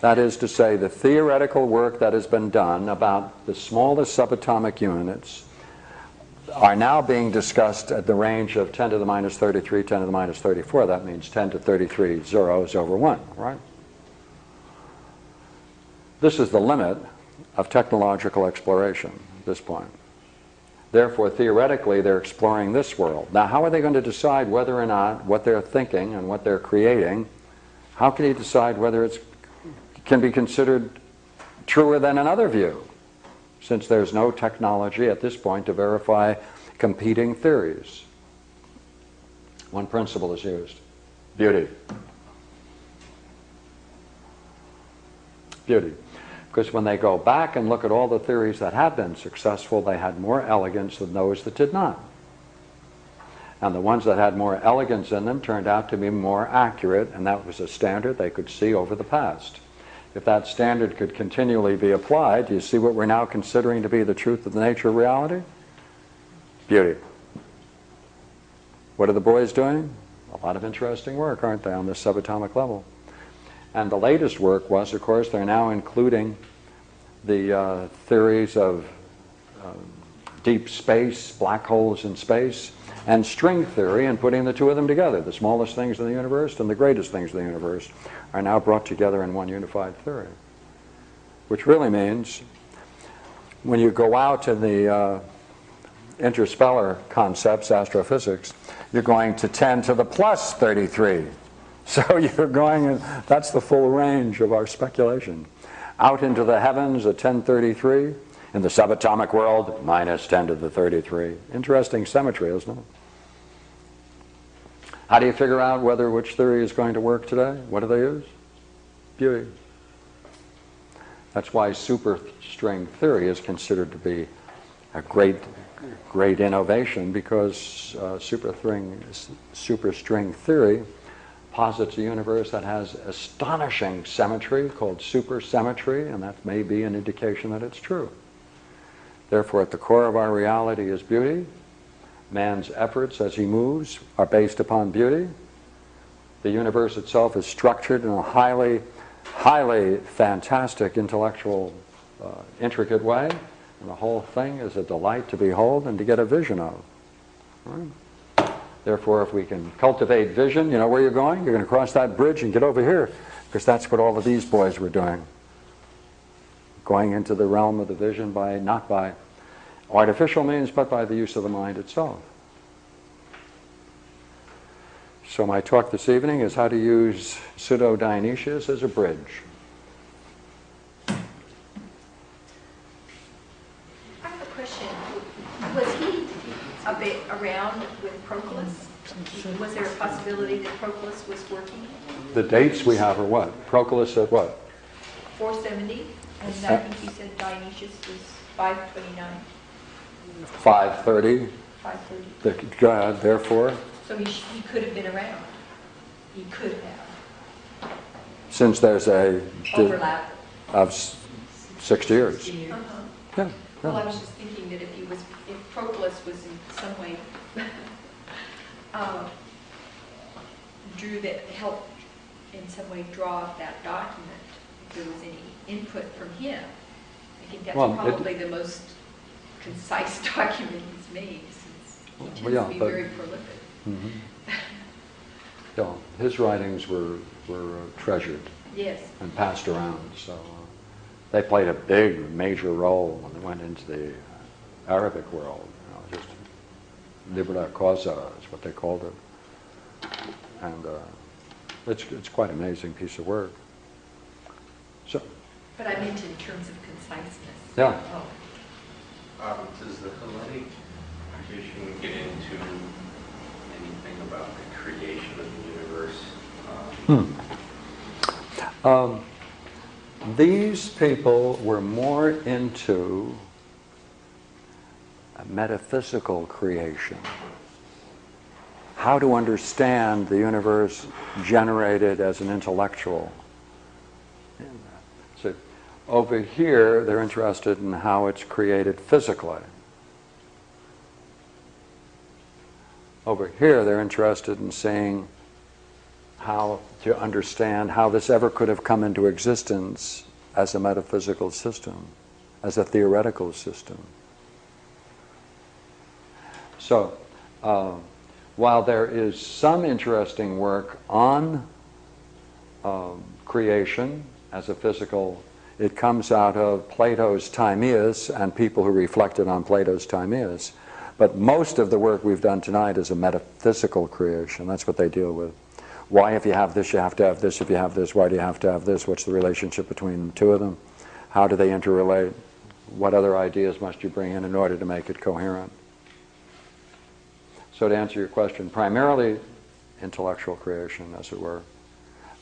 That is to say, the theoretical work that has been done about the smallest subatomic units are now being discussed at the range of 10 to the minus 33, 10 to the minus 34. That means 10 to 33 zeros over 1, right? This is the limit of technological exploration at this point. Therefore, theoretically, they're exploring this world. Now, how are they going to decide whether or not what they're thinking and what they're creating, how can you decide whether it can be considered truer than another view, since there's no technology at this point to verify competing theories? One principle is used: beauty. Beauty. Because when they go back and look at all the theories that have been successful, they had more elegance than those that did not. And the ones that had more elegance in them turned out to be more accurate, and that was a standard they could see over the past. If that standard could continually be applied, do you see what we're now considering to be the truth of the nature of reality? Beauty. What are the boys doing? A lot of interesting work, aren't they, on this subatomic level? And the latest work was, of course, they're now including the theories of deep space, black holes in space, and string theory, and putting the two of them together. The smallest things in the universe and the greatest things in the universe are now brought together in one unified theory. Which really means, when you go out to the interstellar concepts, astrophysics, you're going to 10 to the plus 33. So you're going, that's the full range of our speculation. Out into the heavens at 1033, in the subatomic world, minus 10 to the 33. Interesting symmetry, isn't it? How do you figure out which theory is going to work today? What do they use? Beauty. That's why superstring theory is considered to be a great innovation, because superstring theory posits a universe that has astonishing symmetry called supersymmetry, and that may be an indication that it's true. Therefore, at the core of our reality is beauty, Man's efforts as he moves are based upon beauty. The universe itself is structured in a highly, highly fantastic, intellectual, intricate way. And the whole thing is a delight to behold and to get a vision of. Right? Therefore, if we can cultivate vision, you know where you're going? You're going to cross that bridge and get over here. Because that's what all of these boys were doing. Going into the realm of the vision by, not by artificial means, but by the use of the mind itself. So my talk this evening is how to use pseudo-Dionysius as a bridge. I have a question. Was he a bit around with Proclus? Was there a possibility that Proclus was working? The dates we have are what? Proclus said what? 470, and I think you said Dionysius was 529. 530. 530. The God, therefore, So he could have been around. He could have. since there's a Overlap. of 6 years. Uh-huh. Yeah, Well, I yeah. was just thinking that if Proclus was in some way helped in some way draw up that document, if there was any input from him, I think that's Well, probably the most concise document he's made, since he tends Well, yeah, to be but- very prolific. Mhm. Yeah, his writings were treasured Yes. and passed around, so they played a big, major role when they went into the Arabic world. You know, just libera causa is what they called it, and it's quite an amazing piece of work. So, But I meant in terms of conciseness. yeah. Oh. Does the Hellenic tradition get into anything about the creation of the universe? These people were more into a metaphysical creation. How to understand the universe generated as an intellectual. So over here, they're interested in how it's created physically. Over here, they're interested in seeing how to understand how this ever could have come into existence as a metaphysical system, as a theoretical system. So, while there is some interesting work on creation as a physical, it comes out of Plato's Timaeus and people who reflected on Plato's Timaeus. But most of the work we've done tonight is a metaphysical creation. That's what they deal with. Why, if you have this, you have to have this. If you have this, why do you have to have this? What's the relationship between the two of them? How do they interrelate? What other ideas must you bring in order to make it coherent? So to answer your question, primarily intellectual creation, as it were.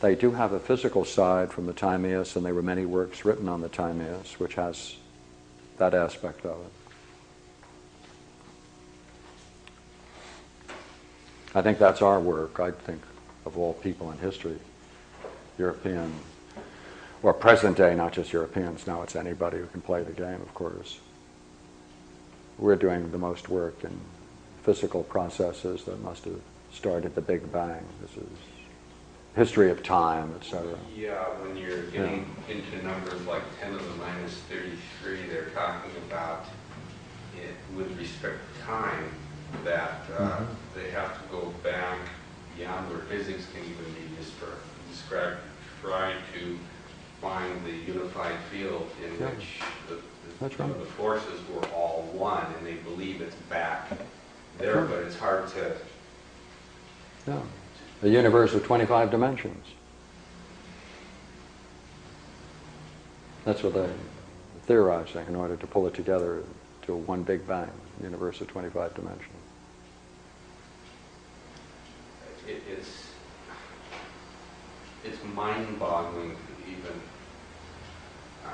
They do have a physical side from the Timaeus, and there were many works written on the Timaeus, which has that aspect of it. I think that's our work. I think of all people in history, European, or present day, not just Europeans, now it's anybody who can play the game, of course. We're doing the most work in physical processes that must have started the Big Bang. This is history of time, etc. Yeah, when you're getting into numbers like 10 to the minus 33, they're talking about it with respect to time, that they have to go back beyond where physics can even be described, try to find the unified field in which the forces were all one, and they believe it's back there, but it's hard to... Yeah. A universe of 25 dimensions. That's what they're theorizing in order to pull it together to one Big Bang, universe of 25 dimensions. It's mind-boggling even.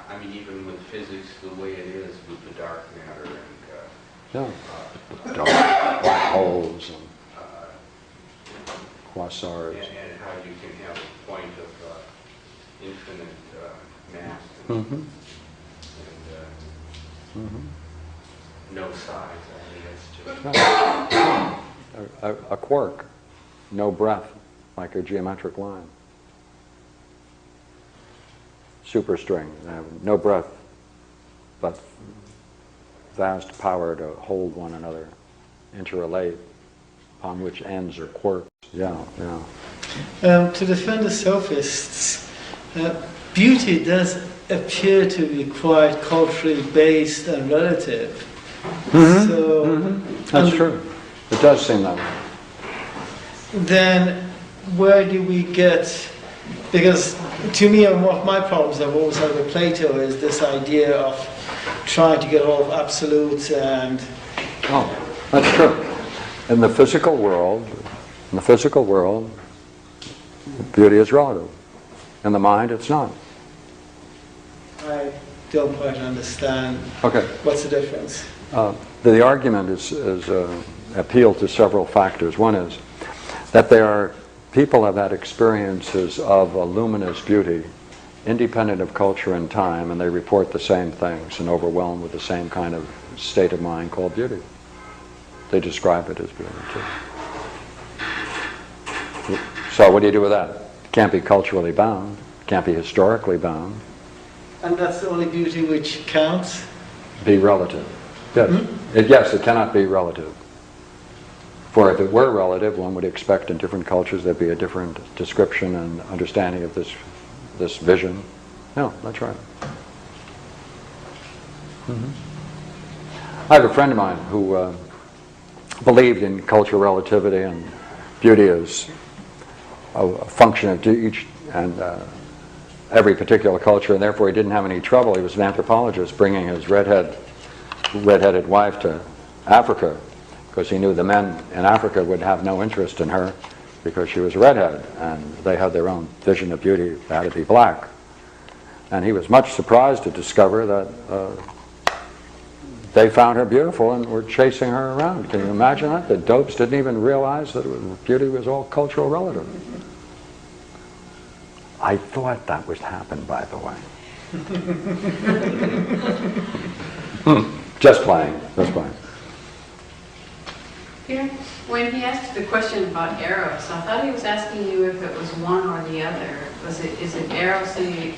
I mean, even with physics the way it is with the dark matter and Black holes and quasars. and how you can have a point of infinite mass. no size. I mean, it's just... A quark, no breadth, like a geometric line. Superstring, no breadth, but vast power to hold one another, interrelate, upon which ends are quarks. Yeah, yeah. To defend the sophists, beauty does appear to be quite culturally based and relative. Mm-hmm. So, That's true. It does seem that way. Then, where do we get? Because to me, one of my problems I've always had with Plato is this idea of trying to get all of absolutes and. Oh, that's true. In the physical world, beauty is relative. In the mind, it's not. I don't quite understand. Okay. What's the difference? The argument is appealed to several factors. One is that people have had experiences of a luminous beauty, independent of culture and time, and they report the same things and overwhelmed with the same kind of state of mind called beauty. They describe it as beauty too. So what do you do with that? It can't be culturally bound, it can't be historically bound. And that's the only beauty which counts? Be relative. Yes. Mm-hmm. Yes, it cannot be relative. For if it were relative, one would expect in different cultures there'd be a different description and understanding of this vision. No, that's right. Mm-hmm. I have a friend of mine who believed in cultural relativity and beauty as a function of each and every particular culture, and therefore he didn't have any trouble. He was an anthropologist bringing his redheaded wife to Africa, because he knew the men in Africa would have no interest in her because she was a redhead, and they had their own vision of beauty. They had to be black. And he was much surprised to discover that they found her beautiful and were chasing her around. Can you imagine that? The dopes didn't even realize that beauty was all cultural relative. I thought that would happen, by the way. Just playing, just playing. Here, when he asked the question about Eros, I thought he was asking you if it was one or the other. Is it Eros the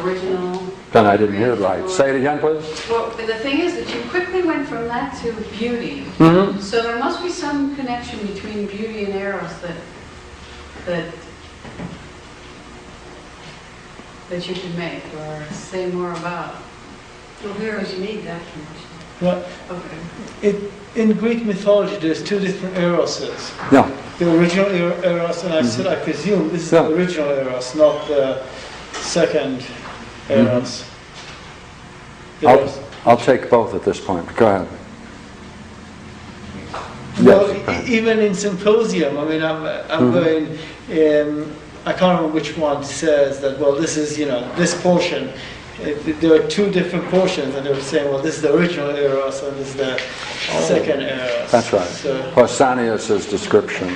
original? Then I didn't hear it right. Say it again, please. Well, the thing is that you quickly went from that to beauty. Mm-hmm. So there must be some connection between beauty and Eros that you could make or say more about. Well, Eros made that connection. Well, Okay. in Greek mythology, there's two different Eroses. Yeah. The original Eros, and I said, I presume this is the original Eros, not the second Eros. I'll take both at this point. Go ahead. Well, Yes. even in Symposium, I mean, I'm going, I can't remember which one says that, well, this is, this portion. There are two different portions, and they were saying, well, this is the original Eros, and this is the second Eros. That's right. So, Pausanias' description.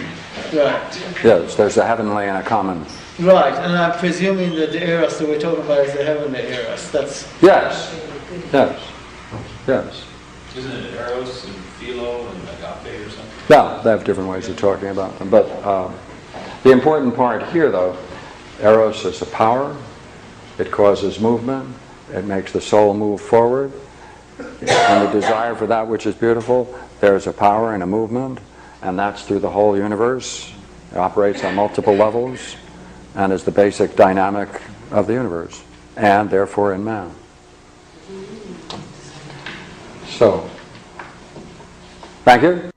right. Yes, there's a heavenly and a common. Right, and I'm presuming that the Eros that we're talking about is the heavenly Eros. That's Yes. Yes. Yes. Isn't it Eros and Philo and Agape or something? Yeah, they have different ways of talking about them. But the important part here, though, Eros is a power. It causes movement. It makes the soul move forward. And the desire for that which is beautiful, there's a power and a movement, and that's through the whole universe. It operates on multiple levels and is the basic dynamic of the universe, and therefore in man. So, thank you.